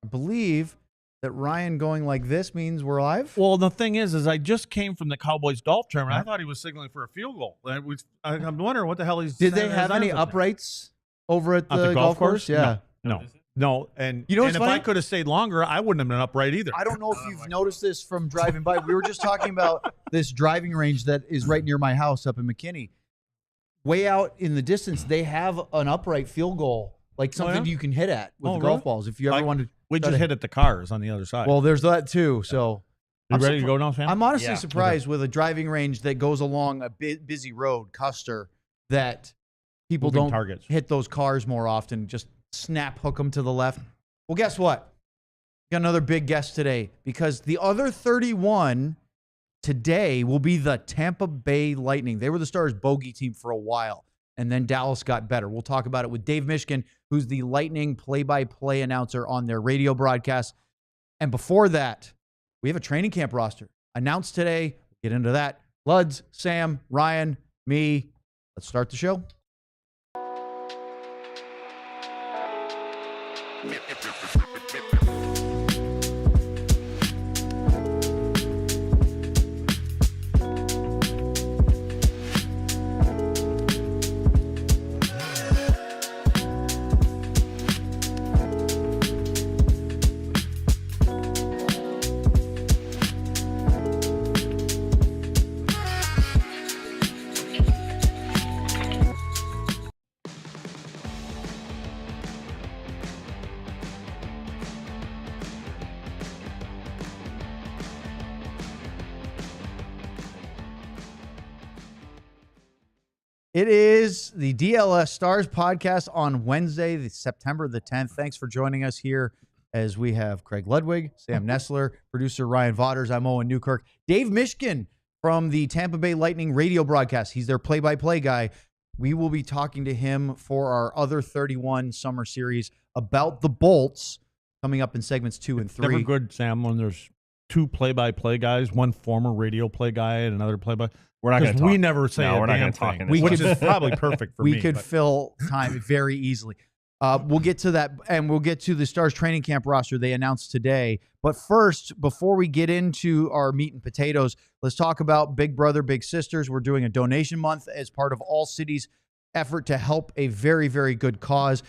believe that Ryan going like this means we're live. Well, the thing is I just came from the Cowboys golf tournament. I thought he was signaling for a field goal. I'm wondering what the hell he's. Did they have any uprights over at the golf course? Yeah. No. And you know what's if funny? I could have stayed longer, I wouldn't have been upright either. I don't know if you've noticed this from driving by. We were just talking about this driving range that is right near my house up in McKinney. Way out in the distance, they have an upright field goal, like something you can hit at with the golf balls. If you ever wanted, we just hit at the cars on the other side. Well, there's that too. So, you ready to go now, Sam? I'm honestly surprised with a driving range that goes along a busy road, Custer, that people don't hit those cars more often. Just snap hook them to the left. Well, guess what? Got another big guest today because the other 31 today will be the Tampa Bay Lightning. They were the Stars' bogey team for a while, and then Dallas got better. We'll talk about it with Dave Mishkin, who's the Lightning play-by-play announcer on their radio broadcast. And before that, we have a training camp roster announced today. We'll get into that. Luds, Sam, Ryan, me. Let's start the show. It is the DLS Stars podcast on Wednesday, September the 10th. Thanks for joining us here as we have Craig Ludwig, Sam Nessler, producer Ryan Vaughters. I'm Owen Newkirk. Dave Mishkin from the Tampa Bay Lightning radio broadcast. He's their play-by-play guy. We will be talking to him for our other 31 summer series about the Bolts coming up in segments 2 and 3. Never good, Sam, when there's two play-by-play guys, one former radio play guy and another play-by. We're not going to talk. We never say a damn thing, which is probably perfect for me. We could fill time very easily. We'll get to that, and we'll get to the Stars training camp roster they announced today. But first, before we get into our meat and potatoes, let's talk about Big Brother, Big Sisters. We're doing a donation month as part of All City's effort to help a very, very good cause.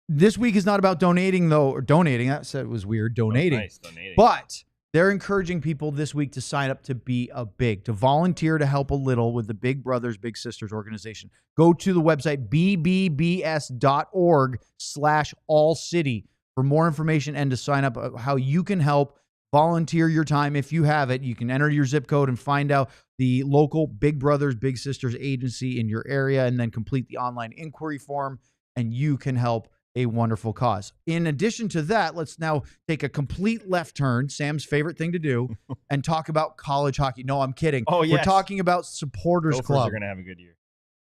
This week is not about donating, though, or donating. That said, it was weird, donating. Oh, nice, donating. But they're encouraging people this week to sign up to be to volunteer to help a little with the Big Brothers Big Sisters organization. Go to the website bbbs.org/allcity for more information and to sign up how you can help volunteer your time. If you have it, you can enter your zip code and find out the local Big Brothers Big Sisters agency in your area and then complete the online inquiry form, and you can help a wonderful cause. In addition to that, let's now take a complete left turn, Sam's favorite thing to do, and talk about college hockey. No, I'm kidding. Oh, yes. We're talking about Supporters Gophers Club. are going to have a good year.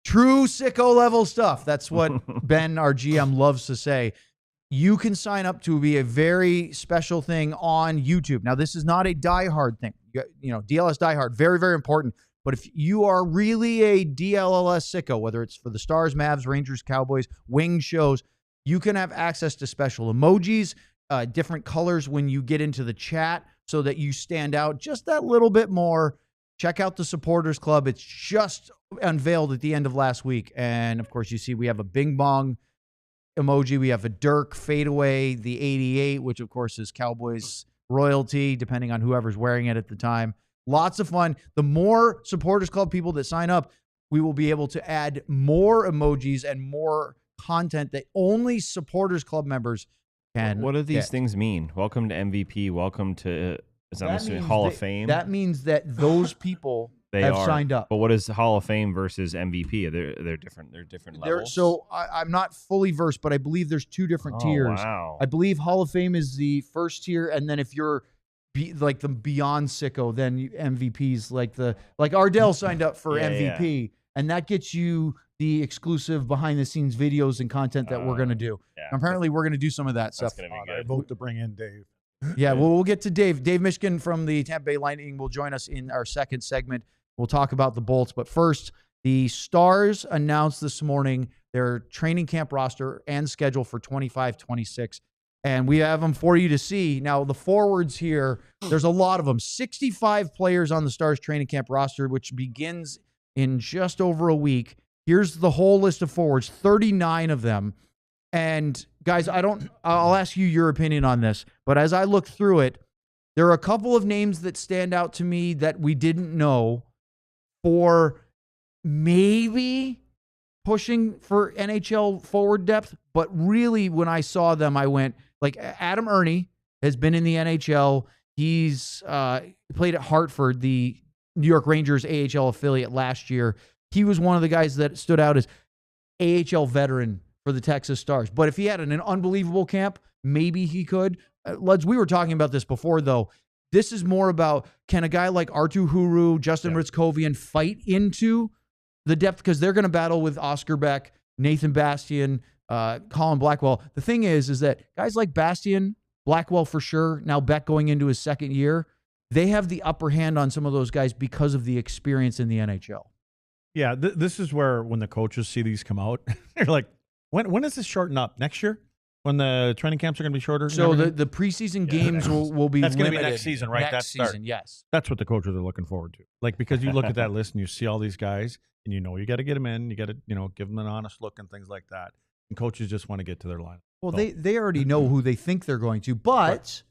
True sicko level stuff. That's what Ben, our GM, loves to say. You can sign up to be a very special thing on YouTube. Now, this is not a diehard thing. You know, DLS diehard, very, very important. But if you are really a DLLS sicko, whether it's for the Stars, Mavs, Rangers, Cowboys, Wing shows, you can have access to special emojis, different colors when you get into the chat so that you stand out just that little bit more. Check out the Supporters Club. It's just unveiled at the end of last week. And, of course, you see we have a Bing Bong emoji. We have a Dirk fadeaway, the 88, which, of course, is Cowboys royalty, depending on whoever's wearing it at the time. Lots of fun. The more Supporters Club people that sign up, we will be able to add more emojis and more content that only Supporters Club members can. What do these get. things mean? Welcome to MVP. Welcome to Hall of Fame. That means that those people they have are signed up. But what is Hall of Fame versus MVP? They're different. They're different levels. So I'm not fully versed, but I believe there's two different tiers. Wow. I believe Hall of Fame is the first tier, and then if you're like the beyond sicko, then MVP's like Ardell signed up for MVP. Yeah. And that gets you the exclusive behind-the-scenes videos and content that we're going to do. Yeah. Apparently, we're going to do some of that stuff. That's going to be good. I vote to bring in Dave. Yeah, well, we'll get to Dave. Dave Mishkin from the Tampa Bay Lightning will join us in our second segment. We'll talk about the Bolts. But first, the Stars announced this morning their training camp roster and schedule for 25-26. and we have them for you to see. Now, the forwards here, there's a lot of them. 65 players on the Stars training camp roster, which begins in just over a week. Here's the whole list of forwards, 39 of them. And guys, I'll ask you your opinion on this, but as I look through it, there are a couple of names that stand out to me that we didn't know for maybe pushing for NHL forward depth, but really when I saw them, I went, like, Adam Ernie has been in the NHL. He's played at Hartford, the New York Rangers AHL affiliate last year. He was one of the guys that stood out as AHL veteran for the Texas Stars. But if he had an unbelievable camp, maybe he could. Luds, we were talking about this before, though. This is more about, can a guy like Arttu Huru, Justin Ritzkovian fight into the depth? Because they're going to battle with Oscar Beck, Nathan Bastian, Colin Blackwell. The thing is that guys like Bastian, Blackwell for sure, now Beck going into his second year, they have the upper hand on some of those guys because of the experience in the NHL. Yeah, this is where when the coaches see these come out, they're like, when does this shorten up? Next year? When the training camps are going to be shorter? So the preseason games will be That's going to be limited next season, right? Next season, yes. That's what the coaches are looking forward to. Like, because you look at that list and you see all these guys, and you know you got to get them in, you got to give them an honest look and things like that. And coaches just want to get to their line. Well, they already know who they think they're going to, but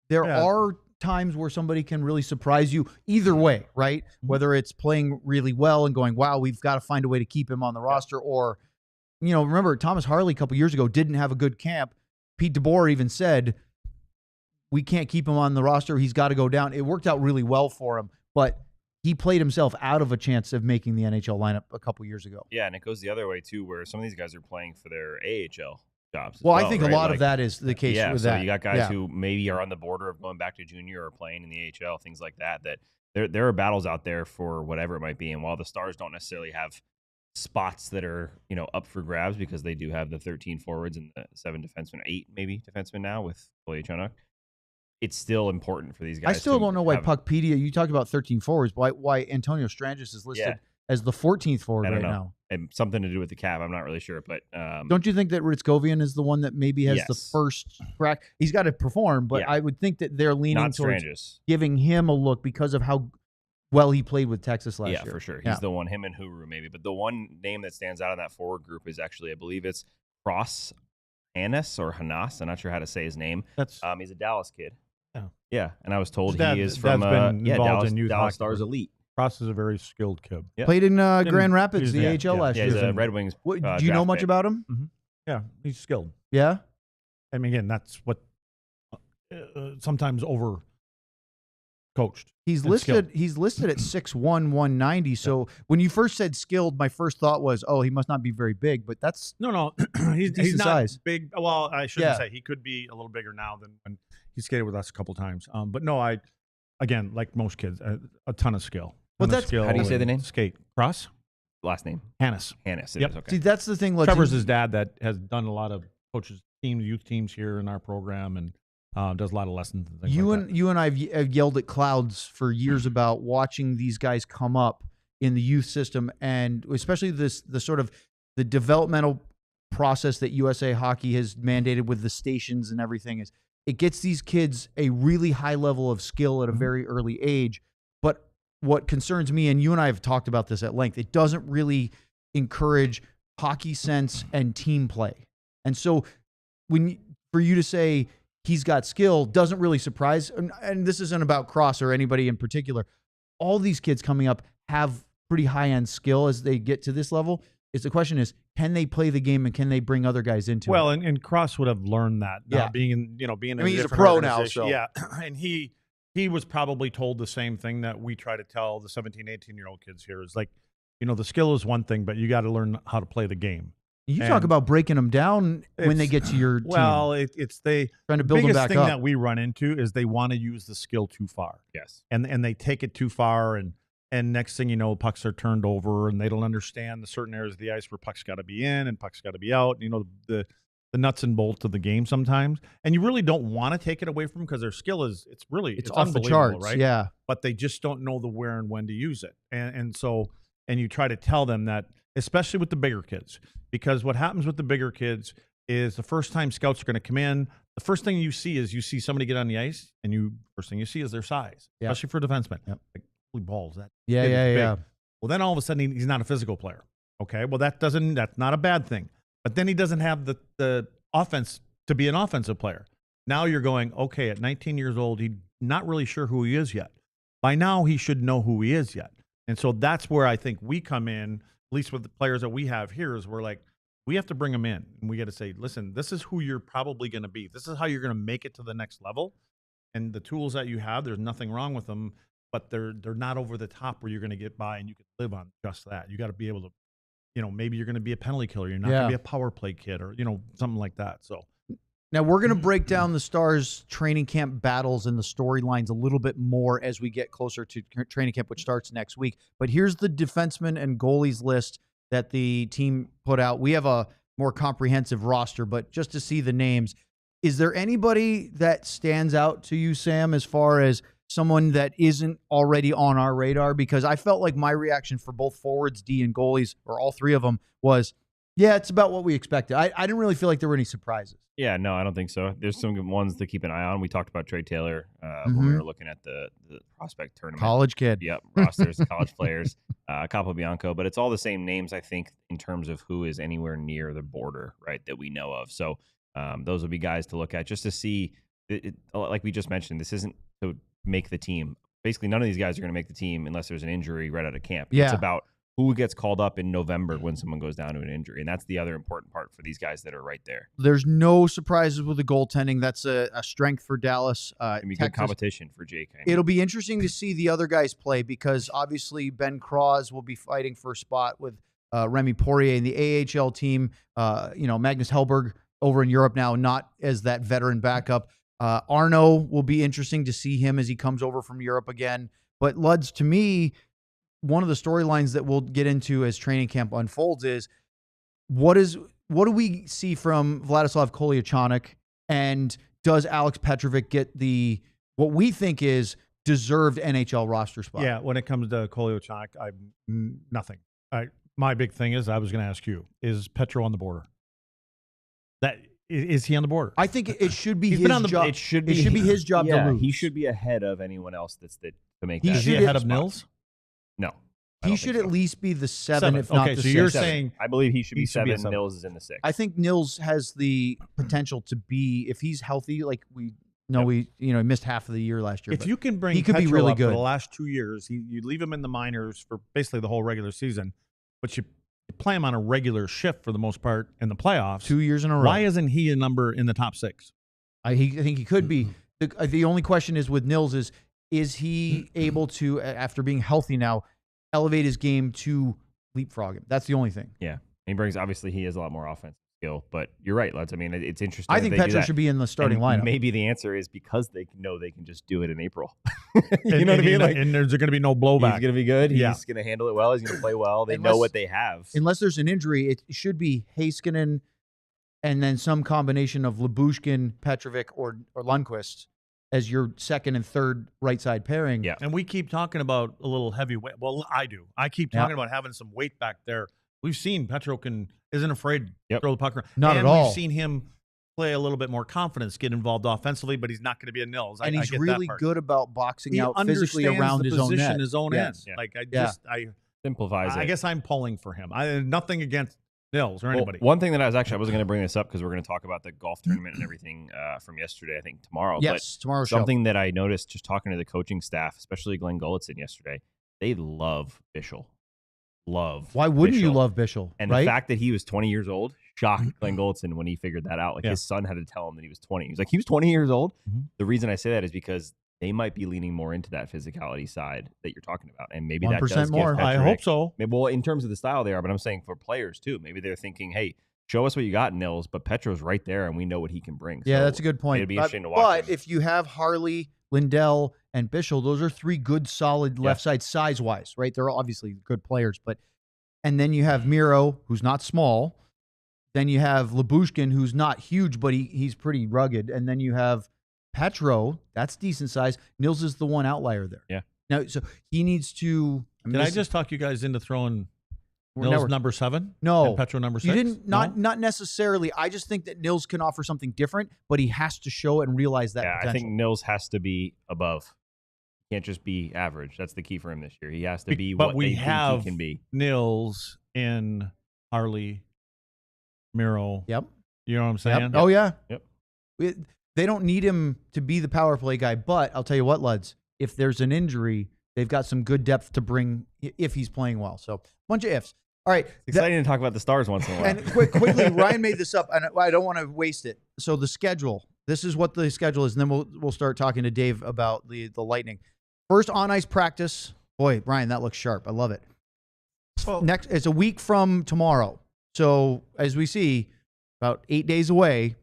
there are times where somebody can really surprise you either way, right? Whether it's playing really well and going, wow, we've got to find a way to keep him on the roster, or, remember Thomas Harley a couple years ago didn't have a good camp. Pete DeBoer even said, we can't keep him on the roster. He's got to go down. It worked out really well for him, but he played himself out of a chance of making the NHL lineup a couple years ago. Yeah, and it goes the other way, too, where some of these guys are playing for their AHL jobs. Well, I think a lot of that is the case with that. You got guys who maybe are on the border of going back to junior or playing in the AHL, things like that, there are battles out there for whatever it might be. And while the Stars don't necessarily have spots that are, up for grabs, because they do have the 13 forwards and the 7 defensemen, 8 maybe defensemen now with Oleh Chunuk, it's still important for these guys. I still don't know why Puckpedia, you talked about 13 forwards, why Antonio Stranges is listed as the 14th forward right now. And something to do with the cap, I'm not really sure. But don't you think that Ritzkovian is the one that maybe has the first crack? He's got to perform, but I would think that they're leaning towards giving him a look because of how well he played with Texas last year. Yeah, for sure. He's the one, him and Huru maybe. But the one name that stands out in that forward group is actually, I believe it's Cross Hannes or Hanas. I'm not sure how to say his name. He's a Dallas kid. Yeah, and I was told he is from Dallas Stars Elite. Cross is a very skilled kid. Yeah. Played in Grand Rapids, the AHL last year. He's a Red Wings. Do you know much about him? Mm-hmm. Yeah, he's skilled. Yeah? I mean, again, that's what sometimes over coached. He's listed at 6'1", 190. So when you first said skilled, my first thought was, oh, he must not be very big, but that's no. he's not size. Big. Well, I shouldn't say. He could be a little bigger now than when he skated with us a couple times. But no, again, like most kids, a ton of skill. Well, that's how do you say the name? Skate. Cross? Last name? Hannes. Hannes. Yep. Okay. See, that's the thing. Trevor's his dad that has done a lot of coaches, youth teams here in our program, and does a lot of lessons and things like that. You and I have yelled at clouds for years about watching these guys come up in the youth system, and especially the developmental process that USA Hockey has mandated with the stations and everything is it gets these kids a really high level of skill at a very early age. But what concerns me, and you and I have talked about this at length, it doesn't really encourage hockey sense and team play. And so for you to say he's got skill doesn't really surprise, and this isn't about Cross or anybody in particular. All these kids coming up have pretty high-end skill as they get to this level. The question is, can they play the game and can they bring other guys into it? Well, and Cross would have learned that. Being in he's a pro now, so. Yeah, and he was probably told the same thing that we try to tell the 17, 18-year-old kids here is like, the skill is one thing, but you got to learn how to play the game. You talk about breaking them down when they get to your team. Well, it's trying to build them back up. The biggest thing that we run into is they want to use the skill too far. Yes. And they take it too far, and next thing you know, pucks are turned over, and they don't understand the certain areas of the ice where pucks got to be in and pucks got to be out. The nuts and bolts of the game sometimes, and you really don't want to take it away from them because their skill it's off the charts, right? Yeah. But they just don't know the where and when to use it, and you try to tell them that, especially with the bigger kids, because what happens with the bigger kids, is the first time scouts are going to come in. The first thing you see is somebody get on the ice, and first thing you see is their size, especially for defensemen. Yep. Like, holy balls, that Yeah, kid is big. yeah. Well, then all of a sudden he's not a physical player. Okay, well that's not a bad thing. But then he doesn't have the offense to be an offensive player. Now you're going, okay, at 19 years old, he's not really sure who he is yet. By now he should know who he is yet. And so that's where I think we come in, at least with the players that we have here, is we're like, we have to bring them in. And we got to say, listen, this is who you're probably going to be. This is how you're going to make it to the next level. And the tools that you have, there's nothing wrong with them, but they're not over the top where you're going to get by and you can live on just that. You got to be able to, maybe you're going to be a penalty killer. You're not going to be a power play kid or, something like that. So now we're going to break down the Stars training camp battles and the storylines a little bit more as we get closer to training camp, which starts next week. But here's the defensemen and goalies list that the team put out. We have a more comprehensive roster, but just to see the names, is there anybody that stands out to you, Sam, as far as someone that isn't already on our radar? Because I felt like my reaction for both forwards, D, and goalies, or all three of them, was, yeah, it's about what we expected. I didn't really feel like there were any surprises. Yeah, no, I don't think so. There's some good ones to keep an eye on. We talked about Trey Taylor when we were looking at the prospect tournament. College kid. Yep, rosters, college players, Capobianco. But it's all the same names, I think, in terms of who is anywhere near the border, right, that we know of. So those will be guys to look at just to see. Like we just mentioned, this isn't to make the team. Basically, none of these guys are going to make the team unless there's an injury right out of camp. Yeah. It's about who gets called up in November when someone goes down to an injury. And that's the other important part for these guys that are right there. There's no surprises with the goaltending. That's a strength for Dallas. It's be good competition for Jake. It'll be interesting to see the other guys play because obviously Ben Cross will be fighting for a spot with Remy Poirier in the AHL team. Magnus Hellberg over in Europe now, not as that veteran backup. Arno will be interesting to see him as he comes over from Europe again. But Luds, to me, one of the storylines that we'll get into as training camp unfolds is what do we see from Vladislav Kolyachonok, and does Alex Petrovic get what we think is deserved NHL roster spot? Yeah, when it comes to Kolyachonok, nothing. My big thing is I was going to ask you, is Petro on the border? Is he on the border? I think it should be his job. It should be his job to lose. He should be ahead of anyone else to make Is he ahead of Nils? No. He should at least be the 7, if not the 6. So you're saying I believe he should be 7. Nils is in the 6. I think Nils has the potential to be, if he's healthy, like we know, he missed half of the year last year. If you can bring Petro be really good for the last 2 years, you leave him in the minors for basically the whole regular season, but you play him on a regular shift for the most part in the playoffs. 2 years in a row. Why isn't he a number in the top 6? I think he could be. The only question is with Nils is he able to, after being healthy now, elevate his game to leapfrog him? That's the only thing. Yeah. Obviously he has a lot more offensive skill, but you're right, Lutz. I mean, it's interesting. I think Petro should be in the starting lineup. Maybe the answer is because they know they can just do it in April. You know what I mean? And there's going to be no blowback. He's going to be good. He's going to handle it well. He's going to play well. They know what they have. Unless there's an injury, it should be Heiskanen and then some combination of Lyubushkin, Petrovic, or Lundqvist as your second and third right side pairing. Yeah. And we keep talking about a little heavy weight. Well, I do. I keep talking about having some weight back there. We've seen Petro isn't afraid to throw the puck around. Not at all. We've seen him play a little bit more confidence, get involved offensively, but he's not going to be a Nils. And he's really good about boxing out physically around his own net. His own end. Yeah. Like simplifies it. I guess I'm pulling for him. Nothing against Nils or anybody. One thing that I wasn't going to bring this up because we're going to talk about the golf tournament and everything from yesterday, I think tomorrow. Yes, tomorrow's show. Something that I noticed just talking to the coaching staff, especially Glenn Gulletson yesterday, they love Bischel. Why wouldn't you love Bischel? And the fact that he was 20 years old shocked Glenn Gulletson when he figured that out. Like his son had to tell him that he was 20. He's like, he was 20 years old. Mm-hmm. The reason I say that is because they might be leaning more into that physicality side that you're talking about. And maybe that does more. Give I hope so. Well, in terms of the style they are, but I'm saying for players too. Maybe they're thinking, hey, show us what you got, Nils, but Petro's right there and we know what he can bring. Yeah, that's a good point. It'd be interesting to watch. But if you have Harley, Lindell, and Bischel, those are three good, solid left side size-wise, right? They're obviously good players, and then you have Miro, who's not small. Then you have Lyubushkin, who's not huge, but he's pretty rugged. And then you have Petro, that's decent size. Nils is the one outlier there. Yeah. Now, so he needs to. Did I just talk you guys into throwing Nils number 7? No. And Petro number 6? You didn't, not necessarily. I just think that Nils can offer something different, but he has to show it and realize that potential. I think Nils has to be above. He can't just be average. That's the key for him this year. He has to be what they think he can be. Nils in Harley, Miro. Yep. You know what I'm saying? Yep. Oh, yeah. Yep. They don't need him to be the power play guy, but I'll tell you what, Luds, if there's an injury, they've got some good depth to bring if he's playing well. So, bunch of ifs. All right. It's exciting to talk about the Stars once in a while. And quickly, Ryan made this up, and I don't want to waste it. So, the schedule. This is what the schedule is, and then we'll start talking to Dave about the Lightning. First on-ice practice. Boy, Ryan, that looks sharp. I love it. Well, Next, it's a week from tomorrow. So, as we see, about 8 days away,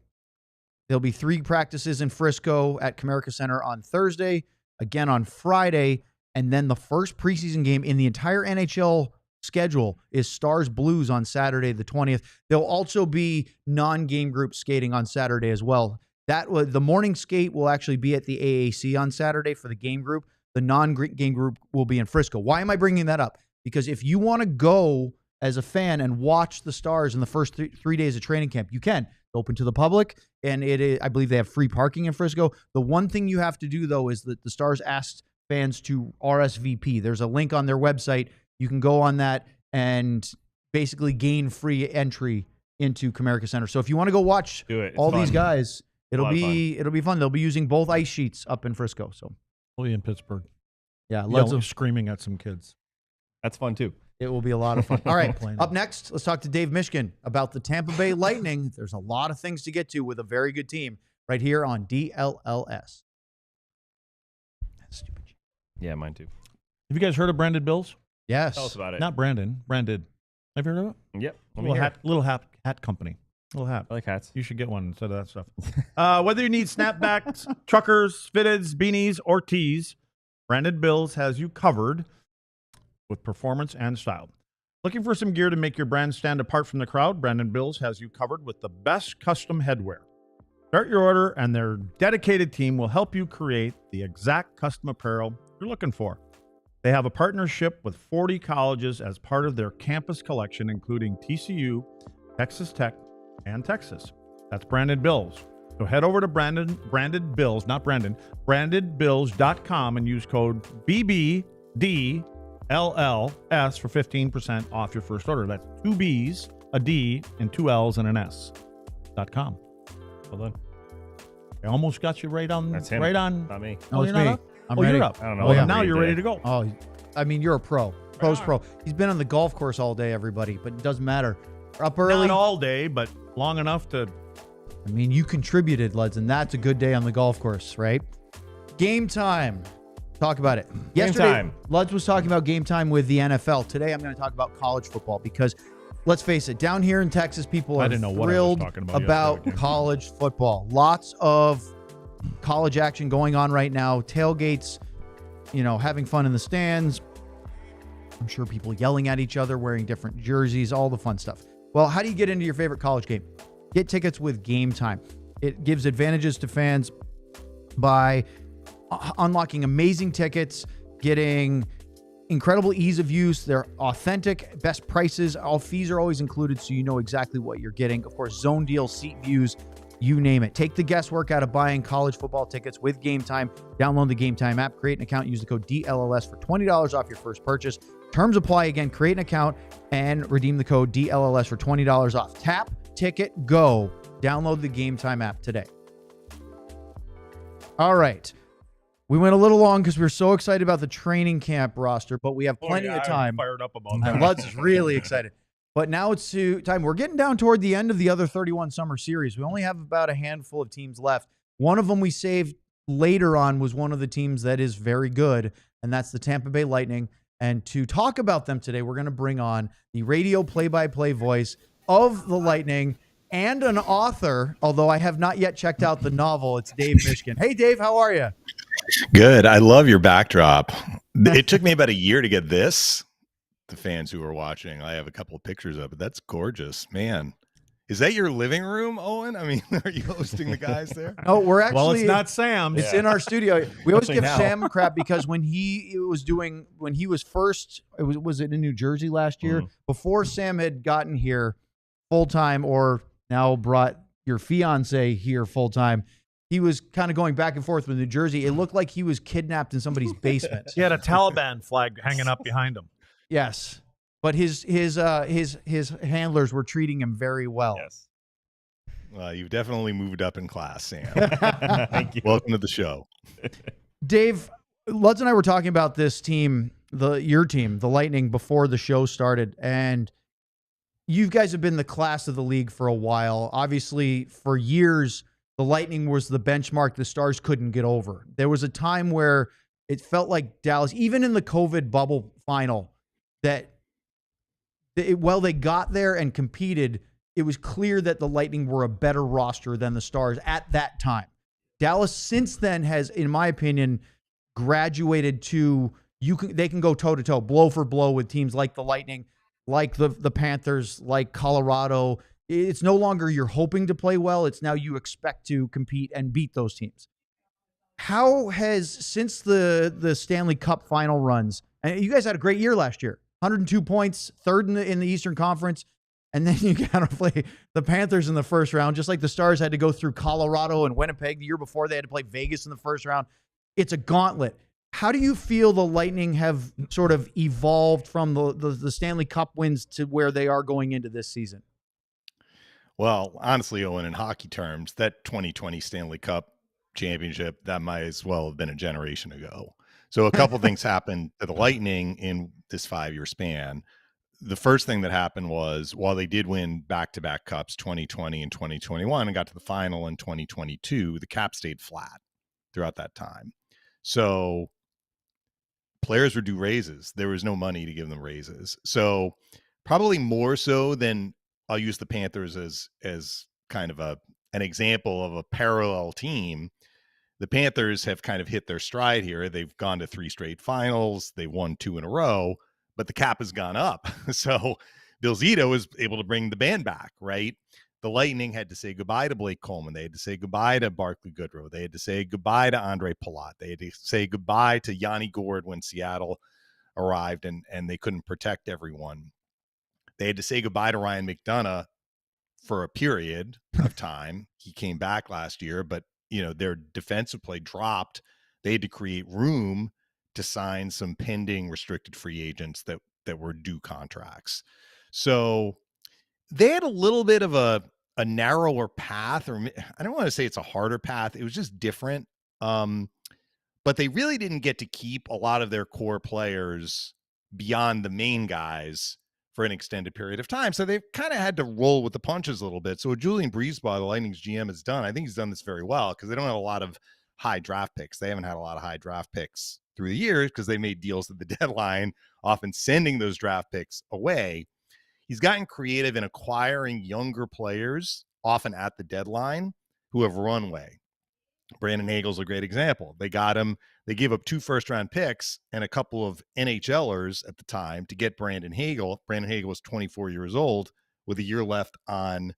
there'll be 3 practices in Frisco at Comerica Center on Thursday, again on Friday, and then the first preseason game in the entire NHL schedule is Stars Blues on Saturday the 20th. There'll also be non-game group skating on Saturday as well. The morning skate will actually be at the AAC on Saturday for the game group. The non-game group will be in Frisco. Why am I bringing that up? Because if you want to go as a fan and watch the Stars in the first 3 days of training camp, you can. Open to the public, and I believe they have free parking in Frisco. The one thing you have to do, though, is that the Stars asked fans to RSVP. There's a link on their website. You can go on that and basically gain free entry into Comerica Center. So if you want to go watch all these guys, it'll be fun. They'll be using both ice sheets up in Frisco. So only in Pittsburgh. Yeah, lots of screaming at some kids. That's fun too. It will be a lot of fun. All right, up next, let's talk to Dave Mishkin about the Tampa Bay Lightning. There's a lot of things to get to with a very good team right here on DLLS. That's stupid. Yeah, mine too. Have you guys heard of Branded Bills? Yes. Tell us about it. Not Brandon, Branded. Have you heard of it? Yep. Little hat company. Little hat. I like hats. You should get one instead of that stuff. Whether you need snapbacks, truckers, fitteds, beanies, or tees, Branded Bills has you covered with performance and style. Looking for some gear to make your brand stand apart from the crowd? Branded Bills has you covered with the best custom headwear. Start your order, and their dedicated team will help you create the exact custom apparel you're looking for. They have a partnership with 40 colleges as part of their campus collection, including TCU, Texas Tech, and Texas. That's Branded Bills. So head over to Branded Bills, not Brandon, brandedbills.com and use code BBDLLS for 15% off your first order. That's 2 B's, a D, and 2 L's and an S.com. Well done. I almost got you right on. That's him. Right on. Not me. No, it's you're not me. up? I'm ready. ready. You're up. I don't know. Well, what now I'm you're ready ready to go. Oh, I mean, you're a pro. Pro's pro. He's been on the golf course all day, everybody, but it doesn't matter. We're up early. Not all day, but long enough to. I mean, you contributed, Luds, and that's a good day on the golf course, right? Game time. Talk about it. Yesterday, time. Luds was talking about game time with the NFL. Today, I'm going to talk about college football because, let's face it, down here in Texas, people are thrilled about college football. Lots of college action going on right now. Tailgates, having fun in the stands. I'm sure people yelling at each other, wearing different jerseys, all the fun stuff. Well, how do you get into your favorite college game? Get tickets with Game Time. It gives advantages to fans by unlocking amazing tickets, getting incredible ease of use. They're authentic, best prices. All fees are always included, so you know exactly what you're getting. Of course, zone deals, seat views, you name it. Take the guesswork out of buying college football tickets with Game Time. Download the Game Time app, create an account, use the code DLLS for $20 off your first purchase. Terms apply. Again, create an account and redeem the code DLLS for $20 off. Tap, ticket, go. Download the Game Time app today. All right. We went a little long because we were so excited about the training camp roster, but we have plenty of time. I'm fired up about that. And Lutz is really excited. But now it's time. We're getting down toward the end of the other 31 summer series. We only have about a handful of teams left. One of them we saved later on was one of the teams that is very good, and that's the Tampa Bay Lightning. And to talk about them today, we're going to bring on the radio play-by-play voice of the Lightning and an author, although I have not yet checked out the novel. It's Dave Mishkin. Hey, Dave, how are you? Good. I love your backdrop. It took me about a year to get this. The fans who are watching, I have a couple of pictures of it. That's gorgeous, man. Is that your living room, Owen? I mean, are you hosting the guys there? No, we're actually. Well, it's not Sam's. It's in our studio. We always Especially give now. Sam crap because when he was first, was it in New Jersey last year? Before Sam had gotten here full time, or now brought your fiance here full time, he was kind of going back and forth with New Jersey. It looked like he was kidnapped in somebody's basement. He had a Taliban flag hanging up behind him. Yes, but his handlers were treating him very well. Yes. Well, you've definitely moved up in class, Sam. Thank you. Welcome to the show. Dave, Lutz and I were talking about this team, your team, the Lightning, before the show started, and you guys have been the class of the league for a while. Obviously, for years, the Lightning was the benchmark the Stars couldn't get over. There was a time where it felt like Dallas, even in the COVID bubble final, that while they got there and competed, it was clear that the Lightning were a better roster than the Stars at that time. Dallas since then has, in my opinion, graduated to they can go toe-to-toe, blow for blow with teams like the Lightning, like the Panthers, like Colorado. It's no longer you're hoping to play well. It's now you expect to compete and beat those teams. How has, since the Stanley Cup final runs, and you guys had a great year last year, 102 points, third in the Eastern Conference, and then you got to play the Panthers in the first round, just like the Stars had to go through Colorado and Winnipeg the year before. They had to play Vegas in the first round. It's a gauntlet. How do you feel the Lightning have sort of evolved from the Stanley Cup wins to where they are going into this season? Well, honestly, Owen, in hockey terms, that 2020 Stanley Cup championship, that might as well have been a generation ago. So a couple things happened to the Lightning in this 5-year span. The first thing that happened was, while they did win back-to-back cups 2020 and 2021 and got to the final in 2022, the cap stayed flat throughout that time. So players were due raises. There was no money to give them raises. So probably more so than, I'll use the Panthers as kind of an example of a parallel team. The Panthers have kind of hit their stride here. They've gone to 3 straight finals. They won 2 in a row, but the cap has gone up. So Dlls was able to bring the band back, right? The Lightning had to say goodbye to Blake Coleman. They had to say goodbye to Barclay Goodrow. They had to say goodbye to Andrei Palat. They had to say goodbye to Yanni Gourde when Seattle arrived and they couldn't protect everyone. They had to say goodbye to Ryan McDonough for a period of time. He came back last year, but their defensive play dropped. They had to create room to sign some pending restricted free agents that were due contracts. So they had a little bit of a narrower path, or I don't want to say it's a harder path. It was just different. But they really didn't get to keep a lot of their core players beyond the main guys for an extended period of time. So they've kind of had to roll with the punches a little bit. So what Julian Breezeball, the Lightning's GM, has done, I think he's done this very well, because they don't have a lot of high draft picks. They haven't had a lot of high draft picks through the years because they made deals at the deadline, often sending those draft picks away. He's gotten creative in acquiring younger players, often at the deadline, who have runway. Brandon Hagel's a great example. They got him. They gave up 2 first-round picks and a couple of NHLers at the time to get Brandon Hagel. Brandon Hagel was 24 years old with a year left on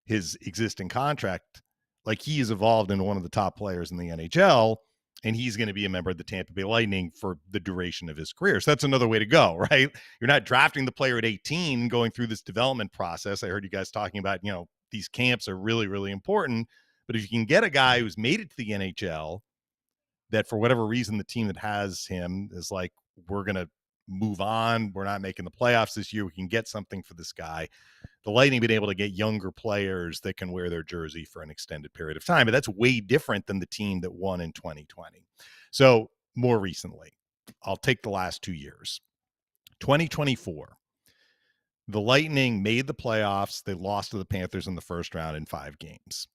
his existing contract. Like, he has evolved into one of the top players in the NHL, and he's going to be a member of the Tampa Bay Lightning for the duration of his career. So that's another way to go, right? You're not drafting the player at 18 and going through this development process. I heard you guys talking about, these camps are really, really important. But if you can get a guy who's made it to the NHL, that for whatever reason the team that has him is like, we're going to move on, we're not making the playoffs this year, we can get something for this guy. The Lightning been able to get younger players that can wear their jersey for an extended period of time. But that's way different than the team that won in 2020. So more recently, I'll take the last 2 years. 2024, the Lightning made the playoffs. They lost to the Panthers in the first round in 5 games.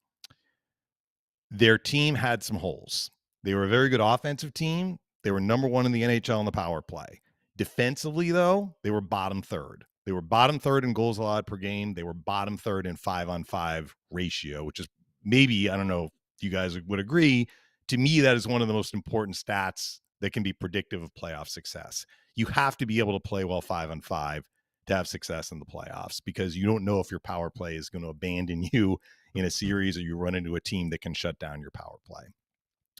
Their team had some holes. They were a very good offensive team. They were number 1 in the NHL in the power play. Defensively, though, they were bottom 3rd. They were bottom 3rd in goals allowed per game. They were bottom 3rd in 5-on-5 ratio, which is maybe, I don't know if you guys would agree, to me, that is one of the most important stats that can be predictive of playoff success. You have to be able to play well 5-on-5 to have success in the playoffs, because you don't know if your power play is going to abandon you in a series or you run into a team that can shut down your power play.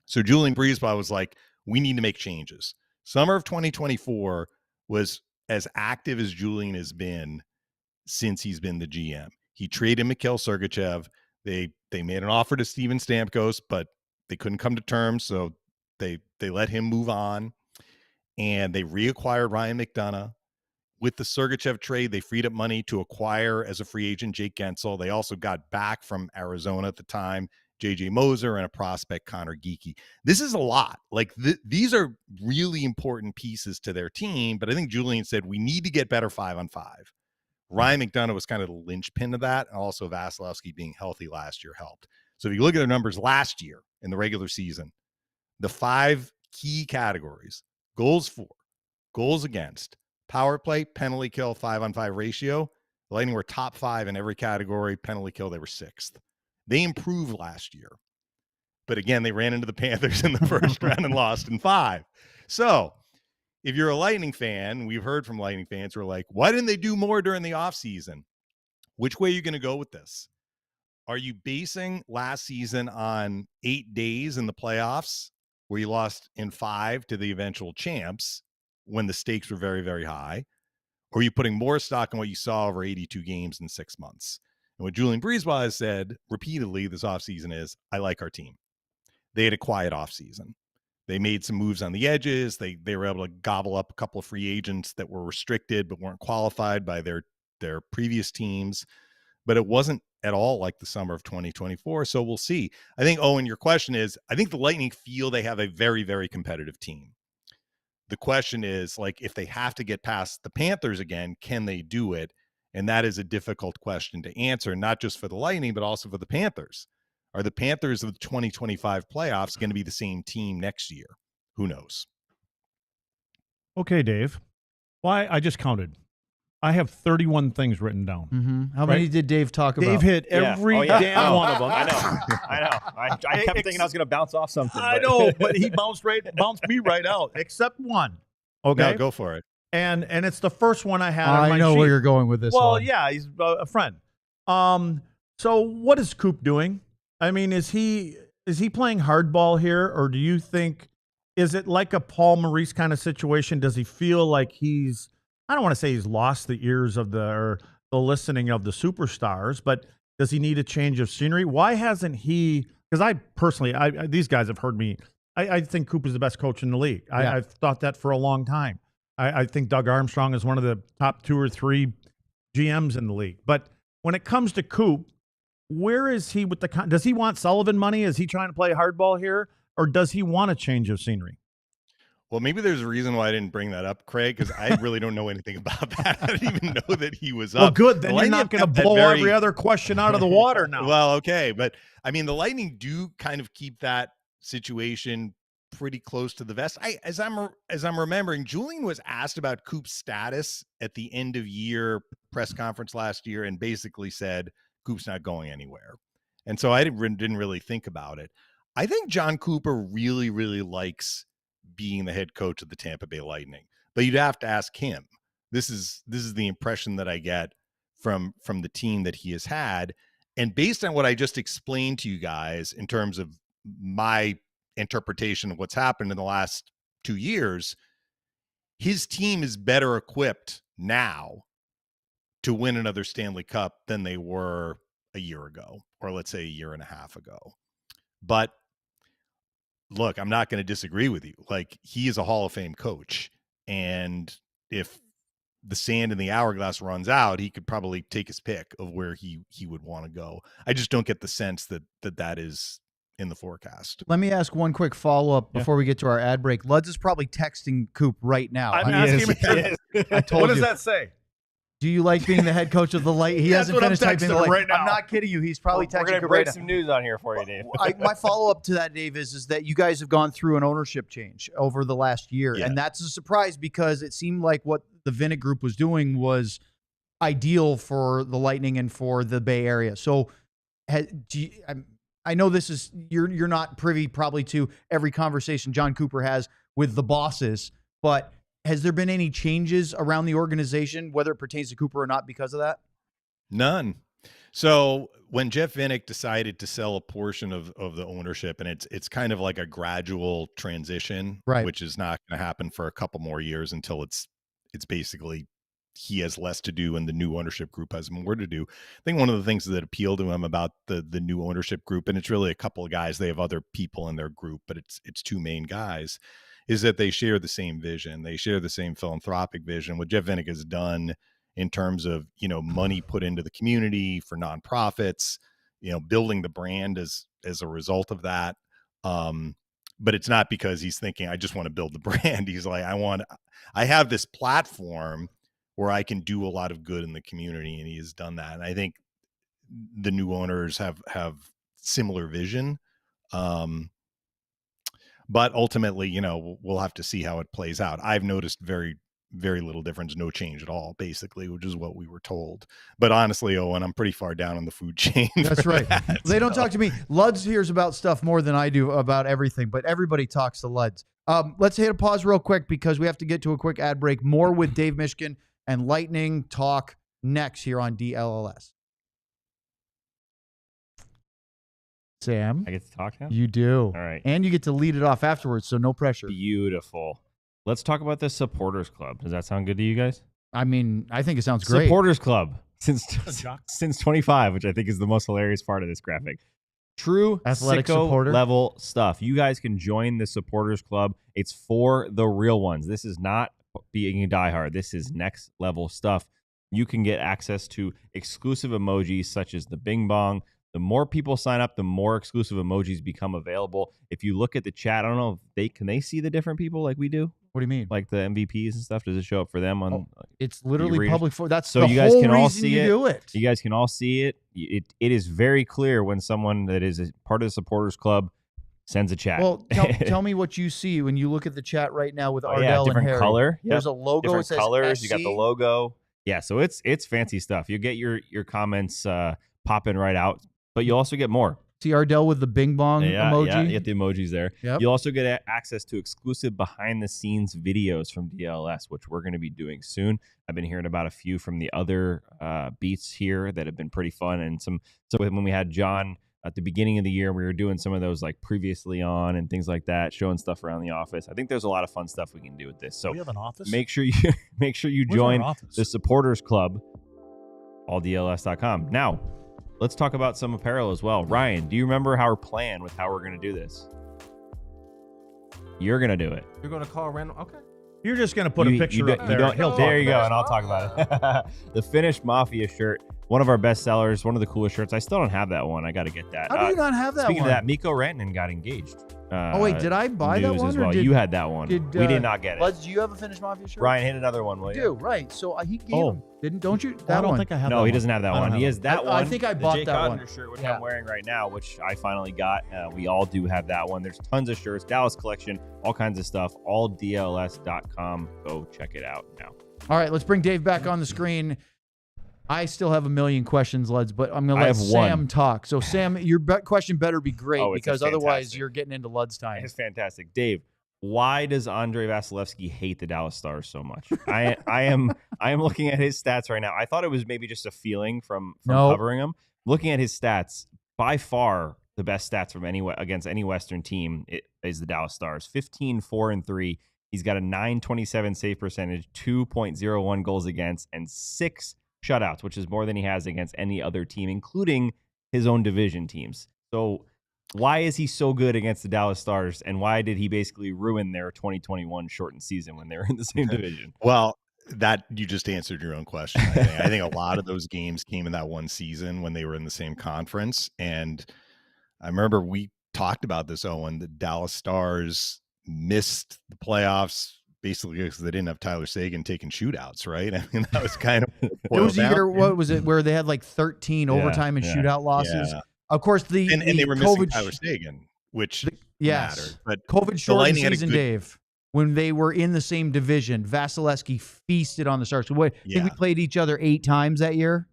So Julian Breezeball was like, we need to make changes. Summer of 2024 was as active as Julian has been since he's been the GM. He traded Mikhail Sergachev. They made an offer to Steven Stamkos, but they couldn't come to terms, so they let him move on. And they reacquired Ryan McDonough. With the Sergachev trade, they freed up money to acquire as a free agent Jake Gensel. They also got back from Arizona at the time JJ Moser and a prospect Connor Geekie. This is a lot. Like these are really important pieces to their team, but I think Julian said we need to get better 5-on-5. Ryan McDonough was kind of the linchpin of that, and also Vasilevskiy being healthy last year helped. So if you look at their numbers last year in the regular season, the 5 key categories: goals for, goals against, power play, penalty kill, 5-on-5 ratio. The Lightning were top 5 in every category. Penalty kill, they were 6th. They improved last year. But again, they ran into the Panthers in the first round and lost in 5. So if you're a Lightning fan, we've heard from Lightning fans who are like, why didn't they do more during the offseason? Which way are you going to go with this? Are you basing last season on 8 days in the playoffs where you lost in 5 to the eventual champs when the stakes were very, very high? Or are you putting more stock in what you saw over 82 games in 6 months? And what Julian Breezeball has said repeatedly this offseason is, I like our team. They had a quiet offseason. They made some moves on the edges. They were able to gobble up a couple of free agents that were restricted but weren't qualified by their previous teams. But it wasn't at all like the summer of 2024. So we'll see. I think, Owen, your question is, I think the Lightning feel they have a very, very competitive team. The question is, like, if they have to get past the Panthers again, can they do it? And that is a difficult question to answer, not just for the Lightning, but also for the Panthers. Are the Panthers of the 2025 playoffs going to be the same team next year? Who knows? Okay, Dave. Well, I just counted. I have 31 things written down. Mm-hmm. How many did Dave talk about? Dave hit every damn one of them. I know. I kept thinking I was going to bounce off something. I know, but he bounced me right out, except one. Okay, No, go for it. And it's the first one I had on my I know sheet. where you're going with this. Well, one. yeah, he's a friend. So what is Coop doing? I mean, is he playing hardball here, or do you think, is it like a Paul Maurice kind of situation? Does he feel like he's, I don't want to say he's lost the ears of the listening of the superstars, but does he need a change of scenery? Why hasn't he? Because I personally, these guys have heard me. I think Coop is the best coach in the league. Yeah. I've thought that for a long time. I think Doug Armstrong is one of the top 2 or 3 GMs in the league. But when it comes to Coop, where is he with does he want Sullivan money? Is he trying to play hardball here? Or does he want a change of scenery? Well, maybe there's a reason why I didn't bring that up, Craig, because I really don't know anything about that. I didn't even know that he was up. Well, good. Then The you're not Lightning going to kept that blow very- every other question out of the water now. Well, okay. But I mean, the Lightning do kind of keep that situation pretty close to the vest. As I'm remembering, Julian was asked about Coop's status at the end of year press conference last year and basically said, Coop's not going anywhere. And so I didn't really think about it. I think John Cooper really, really likes being the head coach of the Tampa Bay Lightning, but you'd have to ask him. This is the impression that I get from the team that he has had. And based on what I just explained to you guys in terms of my interpretation of what's happened in the last 2 years, his team is better equipped now to win another Stanley Cup than they were a year ago, or let's say a year and a half ago. But look, I'm not going to disagree with you. Like, he is a Hall of Fame coach. And if the sand in the hourglass runs out, he could probably take his pick of where he would want to go. I just don't get the sense that is in the forecast. Let me ask one quick follow-up before we get to our ad break. Luds is probably texting Coop right now. I'm asking him. I told What does you. that say? Do you like being the head coach of the Light? He That's hasn't what I'm finished typing the texting Light. right now. I'm not kidding you. He's probably We're texting going to Coop break right now. some news on here for you, Dave. My follow-up to that, Dave, is that you guys have gone through an ownership change over the last year. Yeah. And that's a surprise because it seemed like what the Vinnick Group was doing was ideal for the Lightning and for the Bay Area. So I know this is, you're not privy probably to every conversation John Cooper has with the bosses, but Has there been any changes around the organization, whether it pertains to Cooper or not, because of that? None. So when Jeff Vinik decided to sell a portion of the ownership, and it's kind of like a gradual transition, Right. which is not going to happen for a couple more years until it's basically he has less to do and the new ownership group has more to do. I think one of the things that appealed to him about the new ownership group, and it's really a couple of guys, they have other people in their group, but it's two main guys, is that they share the same vision. They share the same philanthropic vision. What Jeff Vinik has done in terms of, money put into the community for nonprofits, building the brand as a result of that. But it's not because he's thinking, I just want to build the brand. He's like, I have this platform where I can do a lot of good in the community. And he has done that. And I think the new owners have similar vision. But ultimately, we'll have to see how it plays out. I've noticed very, very little difference, no change at all, basically, which is what we were told. But honestly, Owen, I'm pretty far down on the food chain. That's right. They don't talk to me. Luds hears about stuff more than I do about everything, but everybody talks to Luds. Let's hit a pause real quick because we have to get to a quick ad break. More with Dave Mishkin and Lightning talk next here on DLLS. Sam, I get to talk now? you do. All right. And you get to lead it off afterwards, so no pressure. Beautiful. Let's talk about the Supporters Club. Does that sound good to you guys? I mean, I think it sounds great. Supporters Club since 25, which I think is the most hilarious part of this graphic. True Athletic sicko supporter level stuff. You guys can join the Supporters Club. It's for the real ones. This is not being a diehard. This is next level stuff. You can get access to exclusive emojis such as the Bing Bong. The more people sign up, the more exclusive emojis become available. If you look at the chat, I don't know if they see the different people like we do. What do you mean? Like the MVPs and stuff. Does it show up for them on? It's literally public for that's so the you guys whole can all reason see you it. do it. You guys can all see it. It is very clear when someone that is a part of the Supporters Club sends a chat. Well, tell me what you see when you look at the chat right now with Ardell and different Harry. color. There's a logo. Different it says colors. SC. You got the logo. Yeah, so it's fancy stuff. You get your comments popping right out, but you also get more. See Ardell with the Bing Bong emoji? Yeah, you get the emojis there. Yep. You'll also get access to exclusive behind-the-scenes videos from DLS, which we're going to be doing soon. I've been hearing about a few from the other beats here that have been pretty fun. And so when we had John at the beginning of the year, we were doing some of those like previously on and things like that, showing stuff around the office. I think there's a lot of fun stuff we can do with this. So we have an office? Make sure you join the Supporters Club, alldls.com. Now, let's talk about some apparel as well. Ryan, do you remember our plan with how we're going to do this? You're going to do it. You're going to call random. Okay. You're just going to put a picture up there. There you go, and I'll talk about it. The Finnish Mafia shirt, one of our best sellers, one of the coolest shirts. I still don't have that one. I got to get that. How do you not have that speaking one? of that, Mikko Rantanen got engaged. Oh, wait, did I buy that one? As well. You had that one. We did not get it. Buzz, do you have a Finnish Mafia shirt? Ryan, hit another one, will you? I do, right. So he gave him. Don't you? That I don't one. think I have that No, one. he doesn't have that one. He has that one. I think I bought Jake that Oettinger one. shirt, which I'm wearing right now, which I finally got. We all do have that one. There's tons of shirts, Dallas collection, all kinds of stuff. Alldls.com. Go check it out now. All right, let's bring Dave back on the screen. I still have a million questions, Leds, but I'm going to let Sam talk. So, Sam, your question better be great because otherwise you're getting into Lud's time. It's fantastic. Dave, why does Andrei Vasilevskiy hate the Dallas Stars so much? I am looking at his stats right now. I thought it was maybe just a feeling from covering him. Looking at his stats, by far the best stats from against any Western team is the Dallas Stars. 15-4-3. He's got a .927 save percentage, 2.01 goals against, and 6 shutouts, which is more than he has against any other team, including his own division teams. So why is he so good against the Dallas Stars, and why did he basically ruin their 2021 shortened season when they were in the same division? Well, that you just answered your own question. I think a lot of those games came in that one season when they were in the same conference. And I remember we talked about this, Owen, the Dallas Stars missed the playoffs basically because they didn't have Tyler Seguin taking shootouts, right? I mean, that was kind of it was a year, what was it, where they had like 13 overtime and shootout losses. Yeah. Of course, and they were missing Tyler Seguin, which mattered. But COVID shortened season, Dave, when they were in the same division, Vasilevskiy feasted on the Stars. So I think we played each other 8 times that year.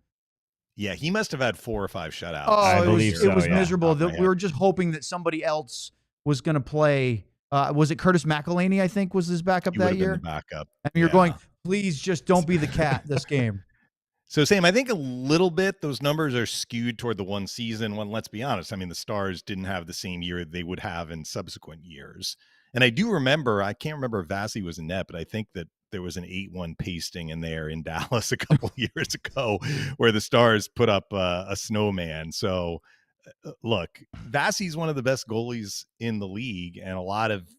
Yeah, he must have had 4 or 5 shutouts. Oh, I believe so. It was miserable. We were just hoping that somebody else was going to play Was it Curtis McElhaney, I think, was his backup He would that have been year? the backup. And you're Yeah. going, please just don't be the cat this game. So Sam, I think a little bit those numbers are skewed toward the one season when, let's be honest, I mean, the Stars didn't have the same year they would have in subsequent years. And I do remember, I can't remember if Vasilevskiy was in net, but I think that there was an 8-1 pasting in there in Dallas a couple years ago where the Stars put up a snowman. So look, Vasilevskiy's one of the best goalies in the league, and a lot of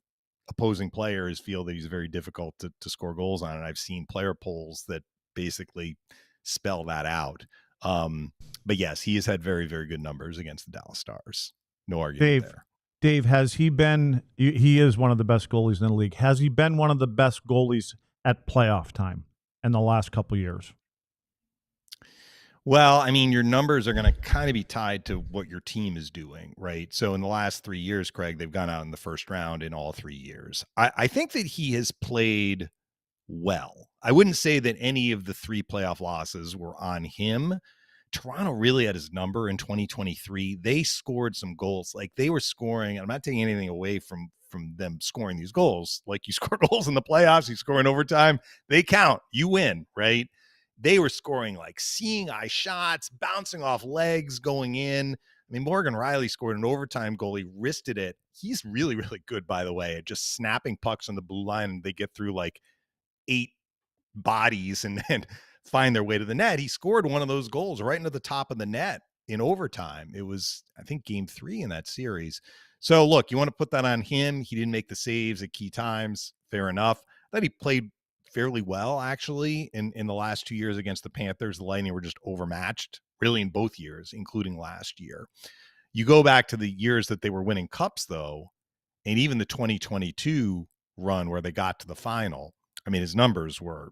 opposing players feel that he's very difficult to score goals on. And I've seen player polls that basically spell that out. But yes, he has had very, very good numbers against the Dallas Stars. No argument there. Dave, has he been, he is one of the best goalies in the league. Has he been one of the best goalies at playoff time in the last couple of years? Well, I mean, your numbers are going to kind of be tied to what your team is doing, right? So in the last 3 years, Craig, they've gone out in the first round in all 3 years. I think that he has played well. I wouldn't say that any of the 3 playoff losses were on him. Toronto really had his number in 2023. They scored some goals. Like they were scoring, and I'm not taking anything away from them scoring these goals. Like you score goals in the playoffs, you score in overtime, they count. You win, right? They were scoring like seeing eye shots, bouncing off legs, going in. I mean, Morgan Riley scored an overtime goal. He wristed it. He's really, really good, by the way, at just snapping pucks on the blue line. And they get through like 8 bodies and then find their way to the net. He scored one of those goals right into the top of the net in overtime. It was, I think, game 3 in that series. So look, you want to put that on him. He didn't make the saves at key times. Fair enough. I thought he played fairly well, actually, in the last 2 years against the Panthers. The Lightning were just overmatched, really, in both years, including last year. You go back to the years that they were winning cups, though, and even the 2022 run where they got to the final, I mean, his numbers were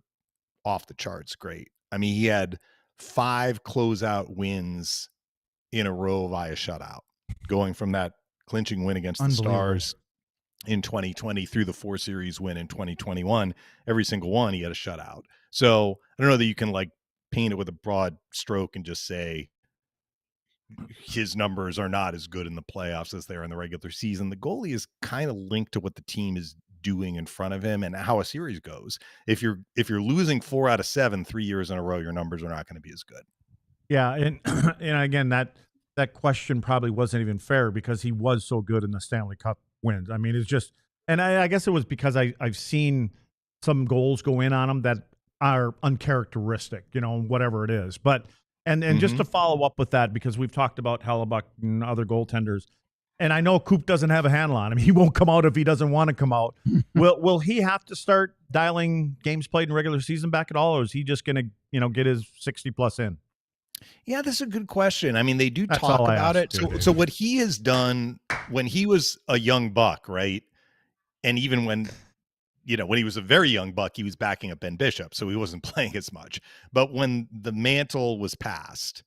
off the charts great. I mean, he had 5 closeout wins in a row via shutout, going from that clinching win against the Stars in 2020 through the 4 series win in 2021. Every single one, he had a shutout. So I don't know that you can like paint it with a broad stroke and just say his numbers are not as good in the playoffs as they are in the regular season. The goalie is kind of linked to what the team is doing in front of him and how a series goes. If you're losing 4 out of 7 3 years in a row, your numbers are not going to be as good. Yeah, and again, that question probably wasn't even fair because he was so good in the Stanley Cup wins. I mean, it's just, and I guess it was because I've seen some goals go in on him that are uncharacteristic, whatever it is. But and just to follow up with that, because we've talked about Hellebuyck and other goaltenders, and I know Coop doesn't have a handle on him. He won't come out if he doesn't want to come out. Will he have to start dialing games played in regular season back at all, or is he just going to get his 60+ in? Yeah, that's a good question. I mean, they do talk about it. So what he has done when he was a young buck, right? And even when he was a very young buck, he was backing up Ben Bishop, so he wasn't playing as much. But when the mantle was passed,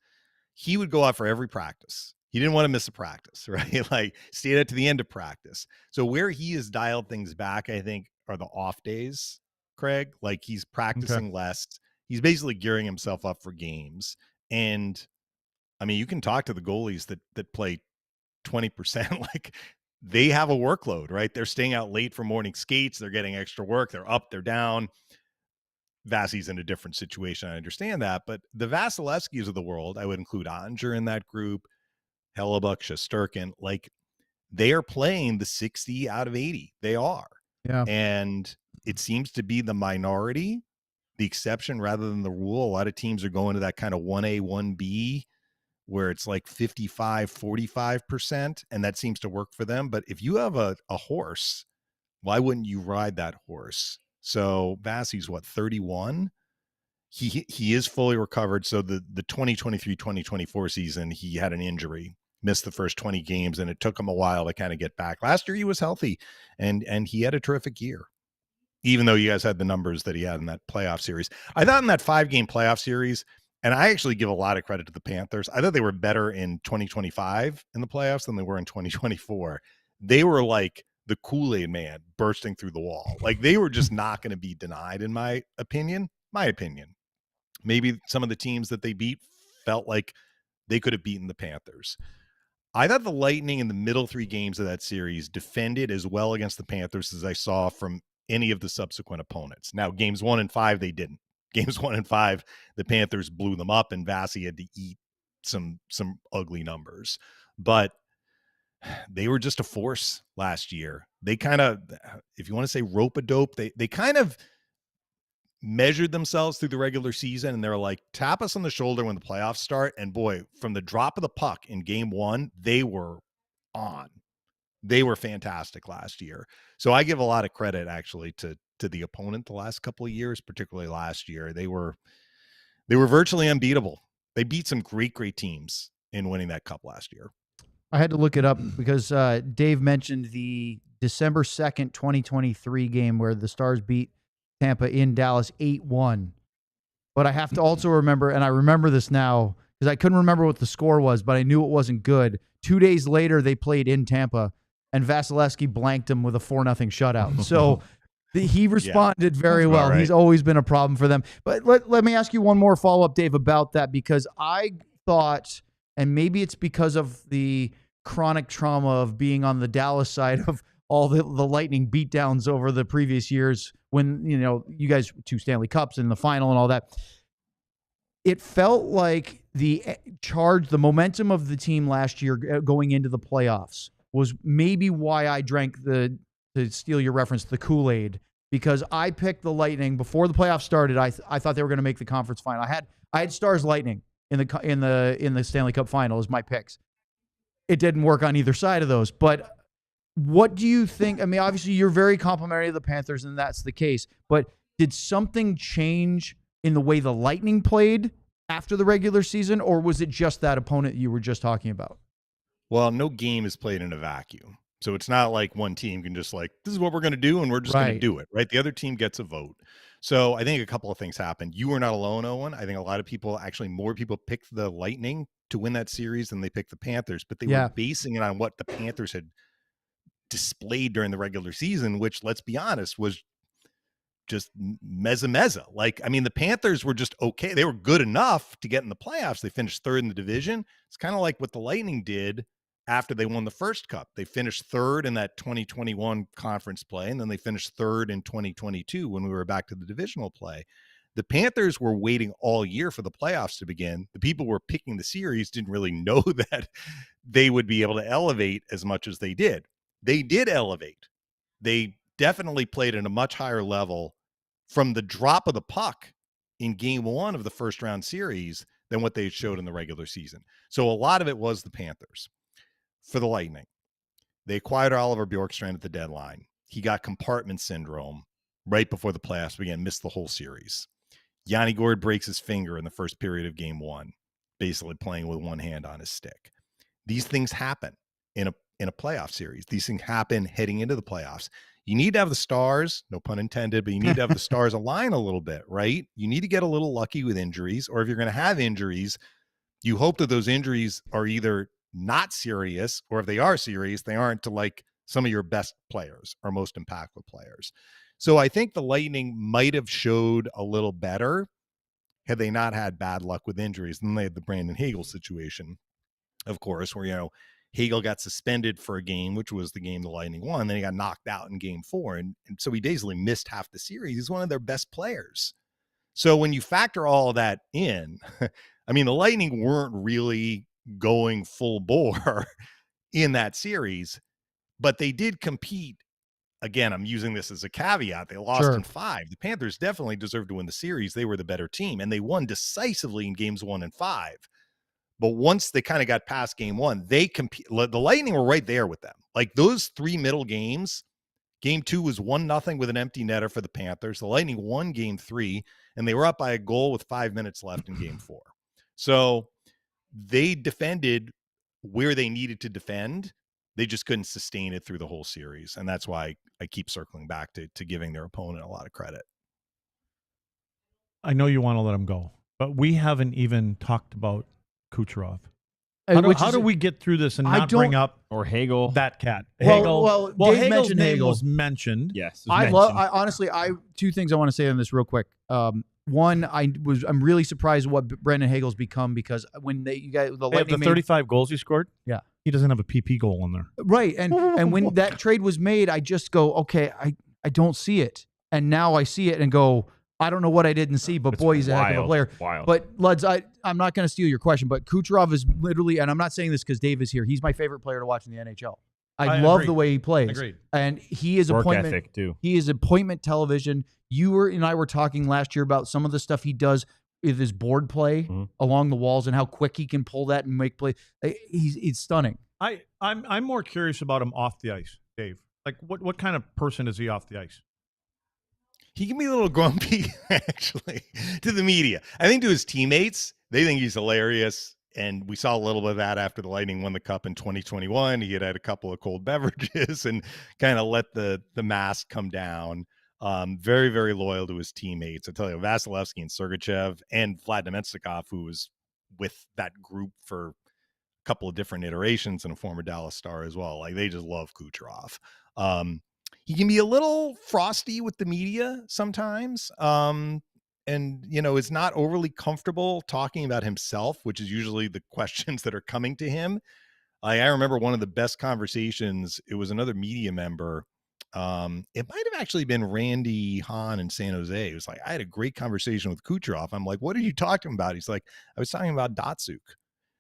he would go out for every practice. He didn't want to miss a practice, right? Like stayed out to the end of practice. So where he has dialed things back, I think, are the off days, Craig. Like he's practicing less. He's basically gearing himself up for games. And I mean, you can talk to the goalies that play 20%. Like they have a workload, right? They're staying out late for morning skates. They're getting extra work. They're up, they're down. Vasi's in a different situation. I understand that. But the Vasilevskys of the world, I would include Andrei in that group, Hellebuyck, Shesterkin, like they are playing the 60 out of 80. They are. Yeah. And it seems to be the minority, the exception rather than the rule. A lot of teams are going to that kind of 1A, 1B where it's like 55, 45%, and that seems to work for them. But if you have a horse, why wouldn't you ride that horse? So Vasi's 31? He is fully recovered. So the 2023-2024 season, he had an injury, missed the first 20 games, and it took him a while to kind of get back. Last year he was healthy and he had a terrific year, even though you guys had the numbers that he had in that playoff series. I thought in that 5-game playoff series, and I actually give a lot of credit to the Panthers, I thought they were better in 2025 in the playoffs than they were in 2024. They were like the Kool-Aid man bursting through the wall. Like they were just not going to be denied, in my opinion. Maybe some of the teams that they beat felt like they could have beaten the Panthers. I thought the Lightning in the middle 3 games of that series defended as well against the Panthers as I saw from any of the subsequent opponents. Now, games 1 and 5, they didn't. Games 1 and 5, the Panthers blew them up, and Vasilevskiy had to eat some ugly numbers. But they were just a force last year. They kind of, if you want to say rope-a-dope, they kind of measured themselves through the regular season, and they're like, tap us on the shoulder when the playoffs start. And boy, from the drop of the puck in game 1, they were on. They were fantastic last year. So I give a lot of credit actually to the opponent the last couple of years, particularly last year. They were virtually unbeatable. They beat some great teams in winning that cup last year. I had to look it up because Dave mentioned the December 2nd, 2023 game where the Stars beat Tampa in Dallas 8-1. But I have to also remember, and I remember this now because I couldn't remember what the score was, but I knew it wasn't good. 2 days later, they played in Tampa, and Vasilevskiy blanked him with a 4-0 shutout. So he responded very well. Right. He's always been a problem for them. But let me ask you one more follow-up, Dave, about that, because I thought, and maybe it's because of the chronic trauma of being on the Dallas side of all the Lightning beatdowns over the previous years when, you guys 2 Stanley Cups in the final and all that. It felt like the momentum of the team last year going into the playoffs was maybe why I drank to steal your reference, the Kool-Aid, because I picked the Lightning before the playoffs started. I thought they were going to make the conference final. I had Stars Lightning in the Stanley Cup final as my picks. It didn't work on either side of those, but what do you think? I mean, obviously you're very complimentary of the Panthers, and that's the case, but did something change in the way the Lightning played after the regular season, or was it just that opponent you were just talking about? Well, no game is played in a vacuum. So it's not like one team can just like, this is what we're going to do, and we're just going to do it, right? The other team gets a vote. So I think a couple of things happened. You were not alone, Owen. I think a lot of people, actually more people picked the Lightning to win that series than they picked the Panthers, but they were basing it on what the Panthers had displayed during the regular season, which, let's be honest, was just mezza. Like, I mean, the Panthers were just okay. They were good enough to get in the playoffs. They finished 3rd in the division. It's kind of like what the Lightning did after they won the first cup. They finished 3rd in that 2021 conference play, and then they finished 3rd in 2022 when we were back to the divisional play. The Panthers were waiting all year for the playoffs to begin. The people who were picking the series didn't really know that they would be able to elevate as much as they did. They did elevate. They definitely played at a much higher level from the drop of the puck in game 1 of the first round series than what they showed in the regular season. So a lot of it was the Panthers. For the Lightning, they acquired Oliver Bjorkstrand at the deadline. He got compartment syndrome right before the playoffs began, missed the whole series. Yanni Gourde breaks his finger in the first period of game 1, basically playing with one hand on his stick. These things happen in a playoff series. These things happen heading into the playoffs. You need to have the stars, no pun intended, but you need to have the stars align a little bit, right? You need to get a little lucky with injuries, or if you're going to have injuries, you hope that those injuries are either not serious, or if they are serious, they aren't to like some of your best players or most impactful players. So I think the Lightning might have showed a little better had they not had bad luck with injuries. And then they had the Brandon Hagel situation, of course, where, Hagel got suspended for a game, which was the game the Lightning won. Then he got knocked out in game 4. And so he basically missed half the series. He's one of their best players. So when you factor all of that in, I mean, the Lightning weren't really going full bore in that series, but they did compete. Again, I'm using this as a caveat. They lost in 5. The Panthers definitely deserved to win the series. They were the better team, and they won decisively in games 1 and 5. But once they kind of got past game 1, they compete. The Lightning were right there with them. Like those 3 middle games, game 2 was 1-0 with an empty netter for the Panthers. The Lightning won game 3, and they were up by a goal with 5 minutes left in game 4. So they defended where they needed to defend. They just couldn't sustain it through the whole series. And that's why I keep circling back to giving their opponent a lot of credit. I know you want to let him go, but we haven't even talked about Kucherov. How do we get through this and not bring up or Hagel? That cat. Well, Dave mentioned name Hagel. was mentioned. Yes. Honestly, 2 things I want to say on this real quick. One, I'm really surprised what Brendan Hagel's become, because when the Hey, Lightning the 35 goals he scored. Yeah. He doesn't have a PP goal in there. right, and when that trade was made, I just go, okay, I don't see it, and now I see it and go, I don't know what I didn't see, but It's boy, he's a heck of a wild, player. wild. But Luds, I'm not going to steal your question, but Kucherov is literally, and I'm not saying this because Dave is here, he's my favorite player to watch in the NHL. I love agree. the way he plays. Agreed. And he is Work appointment. ethic too. He is appointment television. You and I were talking last year about some of the stuff he does with his board play along the walls and how quick he can pull that and make play. It's stunning. I'm more curious about him off the ice, Dave. Like what kind of person is he off the ice? He can be a little grumpy, actually, to the media. I think to his teammates, they think he's hilarious. And we saw a little bit of that after the Lightning won the Cup in 2021. He had a couple of cold beverages and kind of let the mask come down. Very, very loyal to his teammates. I tell you, Vasilevskiy and Sergachev and Vlad Nemetsnikov, who was with that group for a couple of different iterations and a former Dallas star as well. Like, they just love Kucherov. He can be a little frosty with the media sometimes. And, is not overly comfortable talking about himself, which is usually the questions that are coming to him. I remember one of the best conversations. It was another media member. It might have actually been Randy Hahn in San Jose. It was like, I had a great conversation with Kucherov. I'm like, what are you talking about? He's like, I was talking about Datsuk.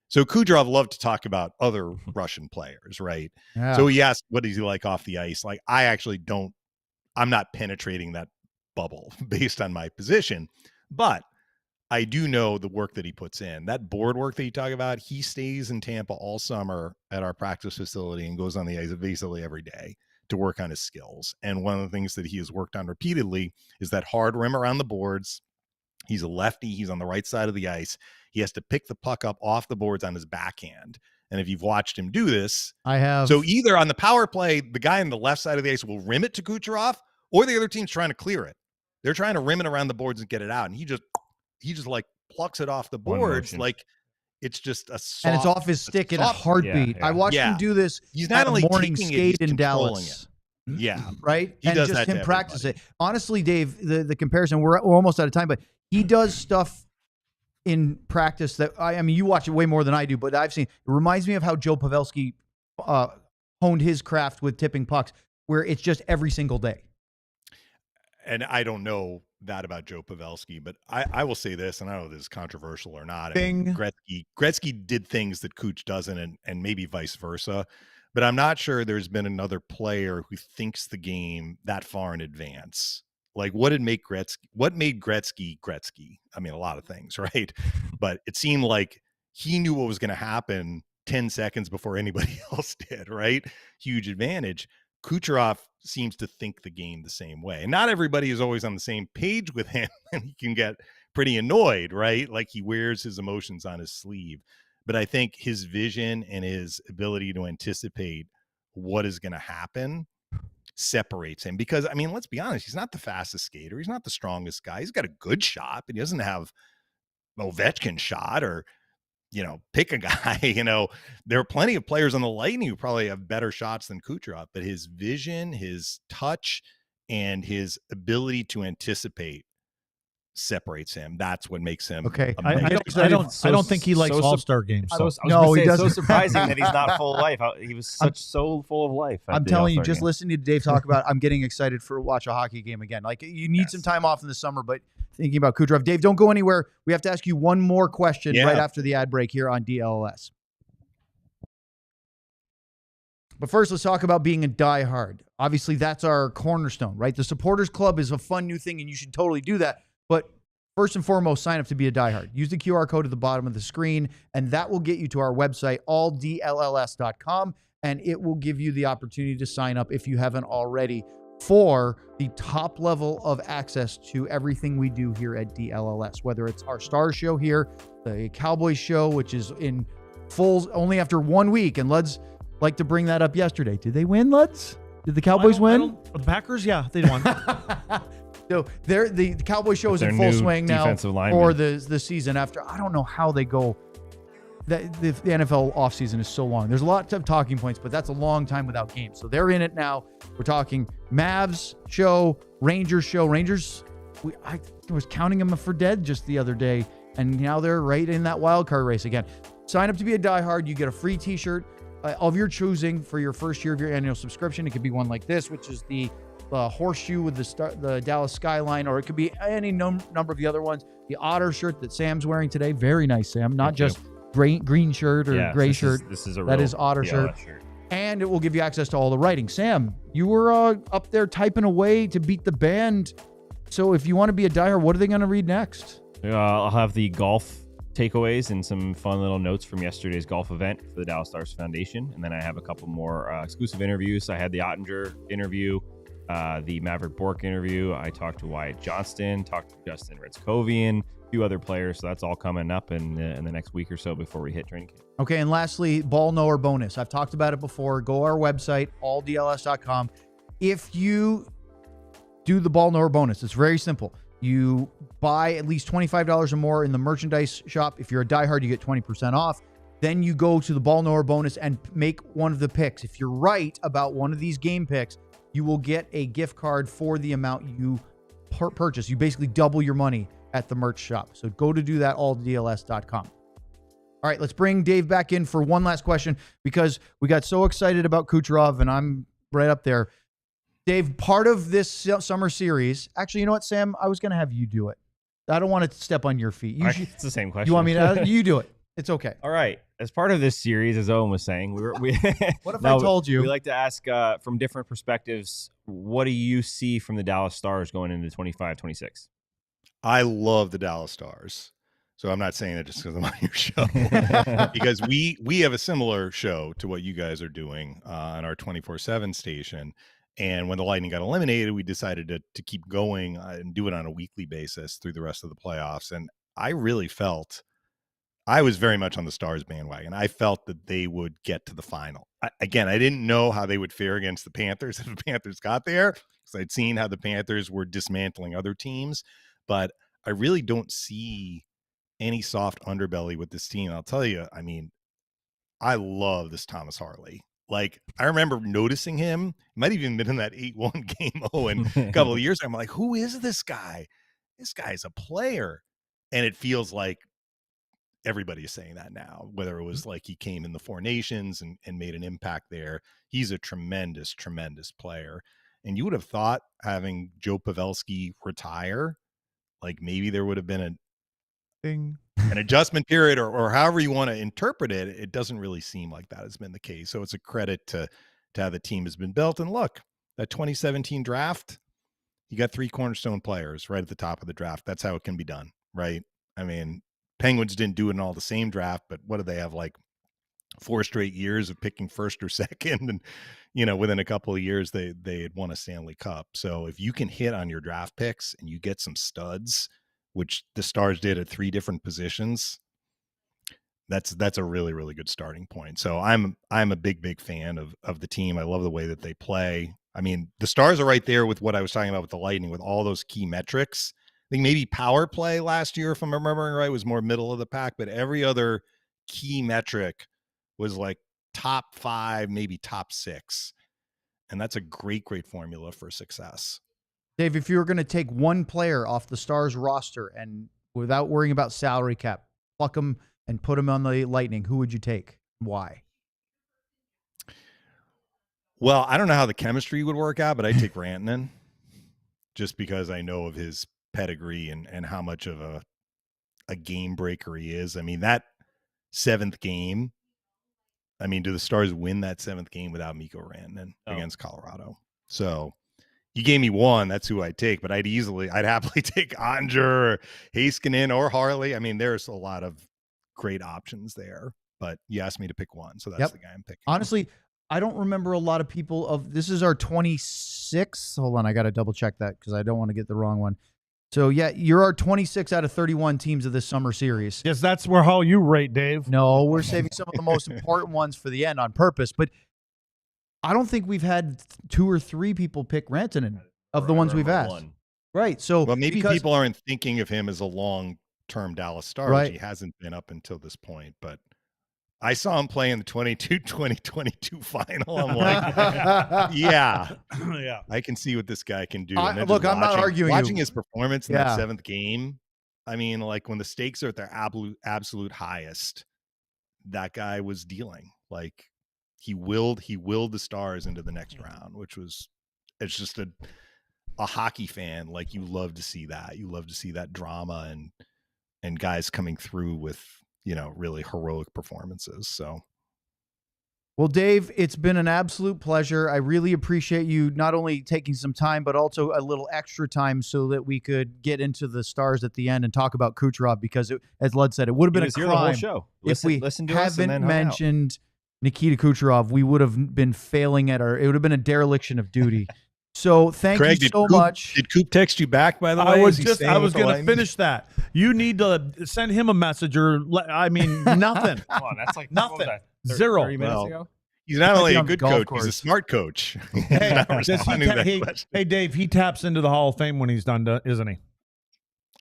So Kucherov loved to talk about other Russian players, right? Yeah. So he asked, what is he like off the ice? Like, I'm not penetrating that bubble based on my position, but I do know the work that he puts in. That board work that you talk about, he stays in Tampa all summer at our practice facility and goes on the ice basically every day to work on his skills. And one of the things that he has worked on repeatedly is that hard rim around the boards. He's a lefty. He's on the right side of the ice. He has to pick the puck up off the boards on his backhand. And if you've watched him do this, I have. So either on the power play, the guy on the left side of the ice will rim it to Kucherov, or the other team's trying to clear it. They're trying to rim it around the boards and get it out. And he just like plucks it off the boards. Like, it's just a soft, and it's off his stick in a heartbeat. Yeah. I watched him do this. He's not at only morning taking skate it, he's in controlling Dallas. it. Yeah. Right? He and does just that to him practice everybody. it. Honestly, Dave, the comparison, we're almost out of time, but he does stuff in practice that I mean, you watch it way more than I do, but I've seen. It reminds me of how Joe Pavelski honed his craft with tipping pucks, where it's just every single day. And I don't know that about Joe Pavelski, but I will say this, and I don't know if this is controversial or not. I mean, Gretzky did things that Kuch doesn't, and maybe vice versa. But I'm not sure there's been another player who thinks the game that far in advance. Like, what made Gretzky Gretzky? I mean, a lot of things, right? But it seemed like he knew what was going to happen 10 seconds before anybody else did, right? Huge advantage. Kucherov seems to think the game the same way. And not everybody is always on the same page with him, and he can get pretty annoyed, right? Like, he wears his emotions on his sleeve. But I think his vision and his ability to anticipate what is going to happen separates him. Because, I mean, let's be honest, he's not the fastest skater. He's not the strongest guy. He's got a good shot, but he doesn't have Ovechkin's shot or, pick a guy. There are plenty of players on the Lightning who probably have better shots than Kucherov, but his vision, his touch, and his ability to anticipate separates him. That's what makes him. Okay. I don't think he likes all-star games. He doesn't. So surprising that he's not full of life. He was so full of life. I'm telling you, just listening to Dave talk about, I'm getting excited for watch a hockey game again. Like, you need some time off in the summer, but thinking about Kucherov. Dave, don't go anywhere. We have to ask you one more question right after the ad break here on DLS. But first, let's talk about being a diehard. Obviously, that's our cornerstone, right? The Supporters Club is a fun new thing, and you should totally do that. But first and foremost, sign up to be a diehard. Use the QR code at the bottom of the screen, and that will get you to our website, alldlls.com, and it will give you the opportunity to sign up if you haven't already for the top level of access to everything we do here at DLLS, whether it's our Stars show here, the Cowboys show, which is in full only after 1 week, and Luds like to bring that up yesterday. Did they win, Luds? Did the Cowboys win? The Packers? Yeah, they won. So the Cowboys show is in full swing now for the season. After, I don't know how they go. The NFL offseason is so long. There's a lot of talking points, but that's a long time without games. So they're in it now. We're talking Mavs show, Rangers show. Rangers I was counting them for dead just the other day, and now they're right in that wild card race again. Sign up to be a diehard. You get a free T-shirt of your choosing for your first year of your annual subscription. It could be one like this, which is the horseshoe with the Dallas skyline, or it could be any number of the other ones. The otter shirt that Sam's wearing today, very nice, Sam. Not just green shirt or gray shirt. This is a that real is otter DLS shirt. And it will give you access to all the writing. Sam, you were up there typing away to beat the band. So if you want to be a diehard, what are they going to read next? I'll have the golf takeaways and some fun little notes from yesterday's golf event for the Dallas Stars Foundation. And then I have a couple more exclusive interviews. I had the Ottinger interview, the Maverick Bork interview. I talked to Wyatt Johnston, talked to Justin Ritzkovian, a few other players. So that's all coming up in the next week or so before we hit training camp. Okay, and lastly, ball knower bonus. I've talked about it before. Go to our website, alldls.com. If you do the ball knower bonus, it's very simple. You buy at least $25 or more in the merchandise shop. If you're a diehard, you get 20% off. Then you go to the ball knower bonus and make one of the picks. If you're right about one of these game picks, you will get a gift card for the amount you purchase. You basically double your money at the merch shop. So go to do that, alldls.com. All right, let's bring Dave back in for one last question because we got so excited about Kucherov, and I'm right up there. Dave, part of this summer series, actually, you know what, Sam? I was going to have you do it. I don't want to step on your feet. It's the same question. You want me to? You do it. It's okay. All right. As part of this series, as Owen was saying, we what if I told you? We like to ask from different perspectives, what do you see from the Dallas Stars going into 25-26? I love the Dallas Stars. So I'm not saying that just because I'm on your show, because we have a similar show to what you guys are doing on our 24/7 station. And when the Lightning got eliminated, we decided to keep going and do it on a weekly basis through the rest of the playoffs. And I really felt I was very much on the Stars bandwagon. I felt that they would get to the final. I didn't know how they would fare against the Panthers if the Panthers got there, because I'd seen how the Panthers were dismantling other teams. But I really don't see any soft underbelly with this team. I'll tell you, I mean, I love this Thomas Harley. Like, I remember noticing him. It might have even been in that 8-1 game, a couple of years ago. I'm like, who is this guy? This guy's a player. And it feels like everybody is saying that now, whether it was like he came in the Four Nations and made an impact there. He's a tremendous, tremendous player. And you would have thought having Joe Pavelski retire, like maybe there would have been an adjustment period or however you want to interpret it. It doesn't really seem like that has been the case. So it's a credit to how the team has been built. And look, that 2017 draft, you got 3 cornerstone players right at the top of the draft. That's how it can be done, right? I mean, Penguins didn't do it in all the same draft, but what do they have, like 4 straight years of picking first or second? And, you know, within a couple of years, they had won a Stanley Cup. So if you can hit on your draft picks and you get some studs, which the Stars did at 3 different positions, that's a really, really good starting point. So I'm a big fan of the team. I love the way that they play. I mean, the Stars are right there with what I was talking about with the Lightning, with all those key metrics. I think maybe power play last year, if I'm remembering right, was more middle of the pack, but every other key metric was like top 5, maybe top 6. And that's a great formula for success. Dave, if you were going to take one player off the Stars roster and without worrying about salary cap, pluck him and put him on the Lightning, who would you take? Why? Well, I don't know how the chemistry would work out, but I'd take Rantanen just because I know of his pedigree and how much of a game breaker he is. I mean, that 7th game, I mean, do the Stars win that 7th game without Mikko Rantanen against Colorado? So you gave me one, that's who I'd take, but I'd happily take Andrei or Heiskanen or Harley. I mean, there's a lot of great options there, but you asked me to pick one, so that's the guy I'm picking. Honestly, I don't remember a lot of people this is our 26th. Hold on, I got to double check that because I don't want to get the wrong one. So yeah, you're our 26 out of 31 teams of this summer series. Yes, that's how you rate, Dave. No, we're saving some of the most important ones for the end on purpose, but I don't think we've had 2 or 3 people pick Rantanen of the ones we've asked. Right. So well, maybe people aren't thinking of him as a long-term Dallas Star, which he hasn't been up until this point, but I saw him play in the 2022 final. I'm like, yeah, I can see what this guy can do. And then Look, just I'm not arguing watching you. his performance in that 7th game. I mean, like when the stakes are at their absolute highest, that guy was dealing. Like he willed the Stars into the next round, which was, it's just a hockey fan. Like you love to see that. You love to see that drama and guys coming through with, really heroic performances. So. Well, Dave, it's been an absolute pleasure. I really appreciate you not only taking some time, but also a little extra time so that we could get into the Stars at the end and talk about Kucherov, because, as Lud said, it would have been a crime the whole show. if we listen to haven't mentioned Nikita Kucherov. We would have been failing at it would have been a dereliction of duty. So thank you so much. Did Coop text you back, by the way? I was going to finish that. You need to send him a message nothing. Come on, that's like nothing. 30 minutes Well, ago. He's not only a good coach, course. he's a smart coach. Hey, Dave, he taps into the Hall of Fame when he's done, isn't he?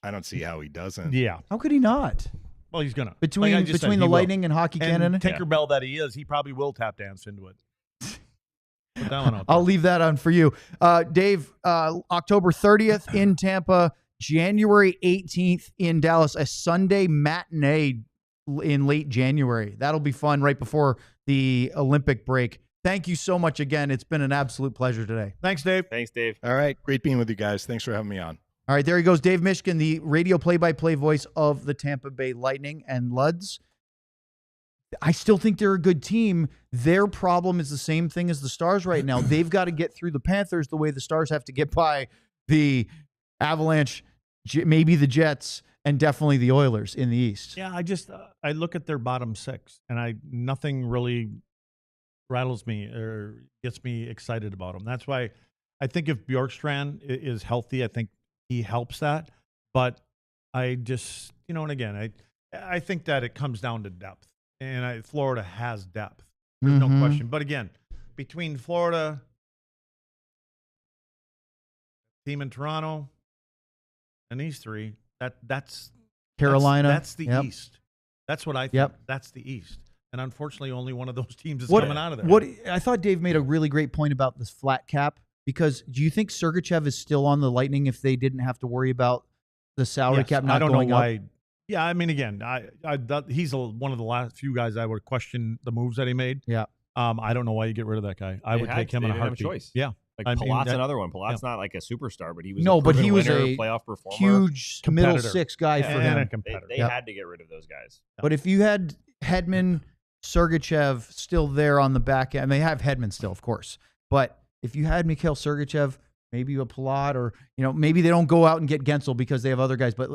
I don't see how he doesn't. Yeah. How could he not? Well, he's gonna Between the Lightning and Hockey Canada. Tinkerbell that he is, he probably will tap dance into it. Put that one out there. I'll leave that on for you. Dave, October 30th in Tampa, January 18th in Dallas, a Sunday matinee in late January. That'll be fun right before the Olympic break. Thank you so much again. It's been an absolute pleasure today. Thanks, Dave. Thanks, Dave. All right. Great being with you guys. Thanks for having me on. All right, there he goes, Dave Mishkin, the radio play-by-play voice of the Tampa Bay Lightning. And Luds, I still think they're a good team. Their problem is the same thing as the Stars right now. They've got to get through the Panthers the way the Stars have to get by the Avalanche, maybe the Jets, and definitely the Oilers in the East. Yeah, I look at their bottom 6, and nothing really rattles me or gets me excited about them. That's why I think if Bjorkstrand is healthy, I think he helps that. But I just, and again, I think that it comes down to depth. And Florida has depth. There's no question. But again, between Florida, team in Toronto, and these three, that's Carolina. That's the East. That's what I think. Yep. That's the East. And unfortunately, only one of those teams is coming out of there. What I thought Dave made a really great point about this flat cap, because do you think Sergachev is still on the Lightning if they didn't have to worry about the salary cap not going up? I don't know why. Yeah, I mean, again, he's one of the last few guys I would question the moves that he made. Yeah. I don't know why you get rid of that guy. I would take him in a heartbeat. Choice. Yeah. Like Palat's another one. Palat's not like a superstar, but he was he was a playoff performer, huge middle 6 guy for him. They had to get rid of those guys. But if you had Hedman, Sergachev still there on the back end, and they have Hedman still, of course. But if you had Mikhail Sergachev, maybe a Palat, or maybe they don't go out and get Gensel because they have other guys. But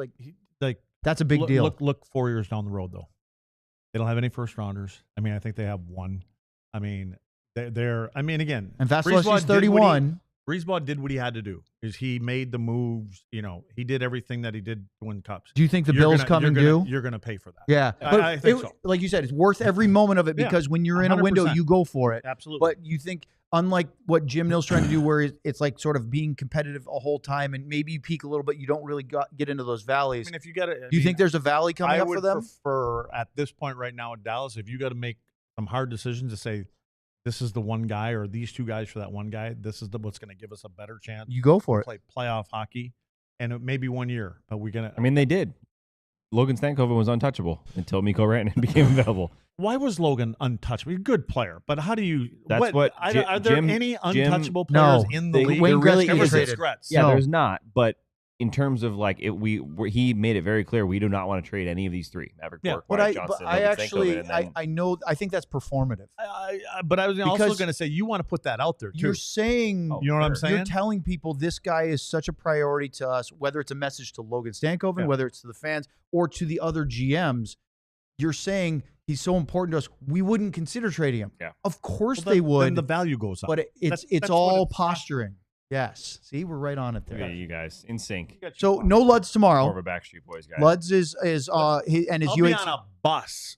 that's a big deal. Look 4 years down the road, though. They don't have any first rounders. I mean, I think they have one. I mean, they're again. And Vasilevskiy's 31. Breezeball did what he had to do. Is he made the moves? He did everything that he did to win cups. Do you think the Bills come and do? You're going to pay for that. Yeah, but I think so. Like you said, it's worth every moment of it, because when you're in a window, 100%. you go for it. Absolutely. But you think, unlike what Jim Nill's trying to do, where it's like sort of being competitive a whole time, and maybe you peak a little bit, you don't really get into those valleys. I mean, if you got to, do you think there's a valley coming up for them? I would prefer at this point right now in Dallas, if you got to make some hard decisions to say, this is the one guy, or these two guys for that one guy, this is what's going to give us a better chance. You go for it. Play playoff hockey, and it may be 1 year, but we're going to. I mean, they did. Logan Stankoven was untouchable until Mikko Rantanen became available. Why was Logan untouchable? He's a good player, but how do you? Are there any untouchable players in the league? Wayne really Gretzky is. Yeah, there's not. But in terms of he made it very clear we do not want to trade any of these three. Maverick Bourque, Johnson, I think that's performative. But I was also going to say, you want to put that out there too. You're saying, you know what I'm saying? You're telling people this guy is such a priority to us, whether it's a message to Logan Stankoven, whether it's to the fans or to the other GMs. You're saying he's so important to us, we wouldn't consider trading him. Yeah. Of course they would. Then the value goes up. But it's all posturing. Yes. See, we're right on it there. Yeah, you guys in sync. So no Luds tomorrow. More of a Backstreet Boys guy. Luds is and his I'll UH. be on a bus.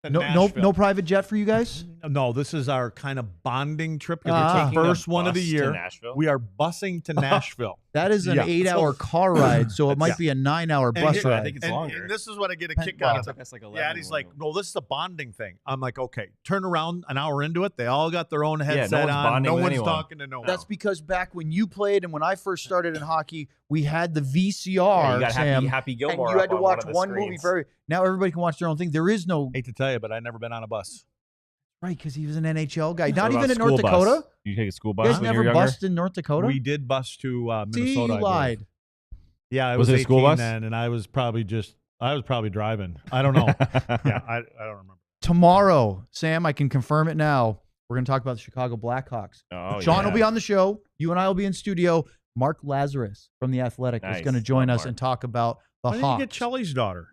No private jet for you guys? No, this is our kind of bonding trip. You're It's taking the a first one of the bus to year. Nashville? We are busing to Nashville. That is an Yeah. 8-hour car ride, so it might be a 9-hour And bus here- ride. I think it's and, longer. and this is what I get a Pen- kick well, out It of. took us like 11. Yeah, he's like, no, this is a bonding thing. I'm like, okay, turn around an hour into it. They all got their own headset one's on. bonding No with one's anyone. talking to no one. That's because back when you played and when I first started in hockey, we had the VCR, Yeah, you got Sam, Happy and Gilmore. you had up to on watch of the one movie screens. for every. Now everybody can watch their own thing. There is no hate to tell you, but I never been on a bus. right because he was an NHL guy. What Not about even in North school bus? Dakota. You take a school You bus guys when you never were younger? bussed in North Dakota. We did bus to Minnesota. See, you I believe. lied. Yeah, I Was was it a school 18 bus? then, and I was probably driving. I don't know. Yeah, I don't remember. Tomorrow, Sam, I can confirm it now. We're going to talk about the Chicago Blackhawks. Oh, Sean yeah. will be on the show. You and I will be in studio. Mark Lazarus from The Athletic is Nice. going to join Love us Mark. and talk about the Why didn't you Hawks. get Chelly's daughter?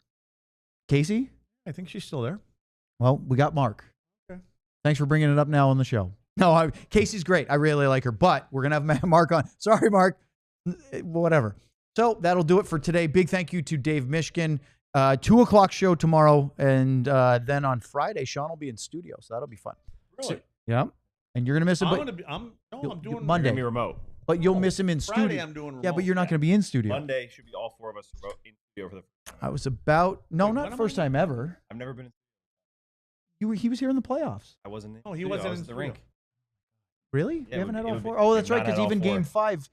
Casey? I think she's still there. Well, we got Mark. Okay. Thanks for bringing it up now on the show. No, Casey's great. I really like her, but we're going to have Mark on. Sorry, Mark. Whatever. So that'll do it for today. Big thank you to Dave Mishkin. 2 o'clock show tomorrow. And then on Friday, Sean will be in studio. So that'll be fun. Really? Yeah. And you're going to miss it. I'm But, gonna be. I'm doing Monday. You're gonna be remote. but you'll miss him in Friday. studio. I'm doing remote. Yeah, but you're not going to be in studio. Monday should be all 4 of us remote in studio for the. I was about, no, Wait, not when am first I? time ever. I've never been. He was here in the playoffs. I wasn't. In No, he studio, wasn't I was in at the studio. rink. Really? Yeah, you haven't we- had it all would be- four? Oh, that's we've right, not because had all even four. game 5,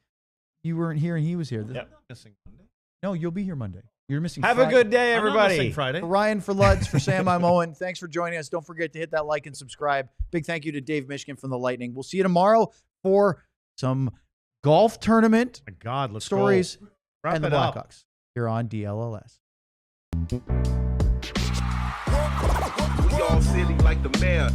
you weren't here and he was here. Yep. I'm not missing Monday. No, you'll be here Monday. You're missing Have a Friday. good day, I'm not everybody. missing Friday. For Ryan, for Lutz, for Sam, I'm Owen. Thanks for joining us. Don't forget to hit that like and subscribe. Big thank you to Dave Mishkin from the Lightning. We'll see you tomorrow for some golf tournament My God, let's stories go. Wrap and the it up. Blackhawks here on DLLS. We all silly like the mayor.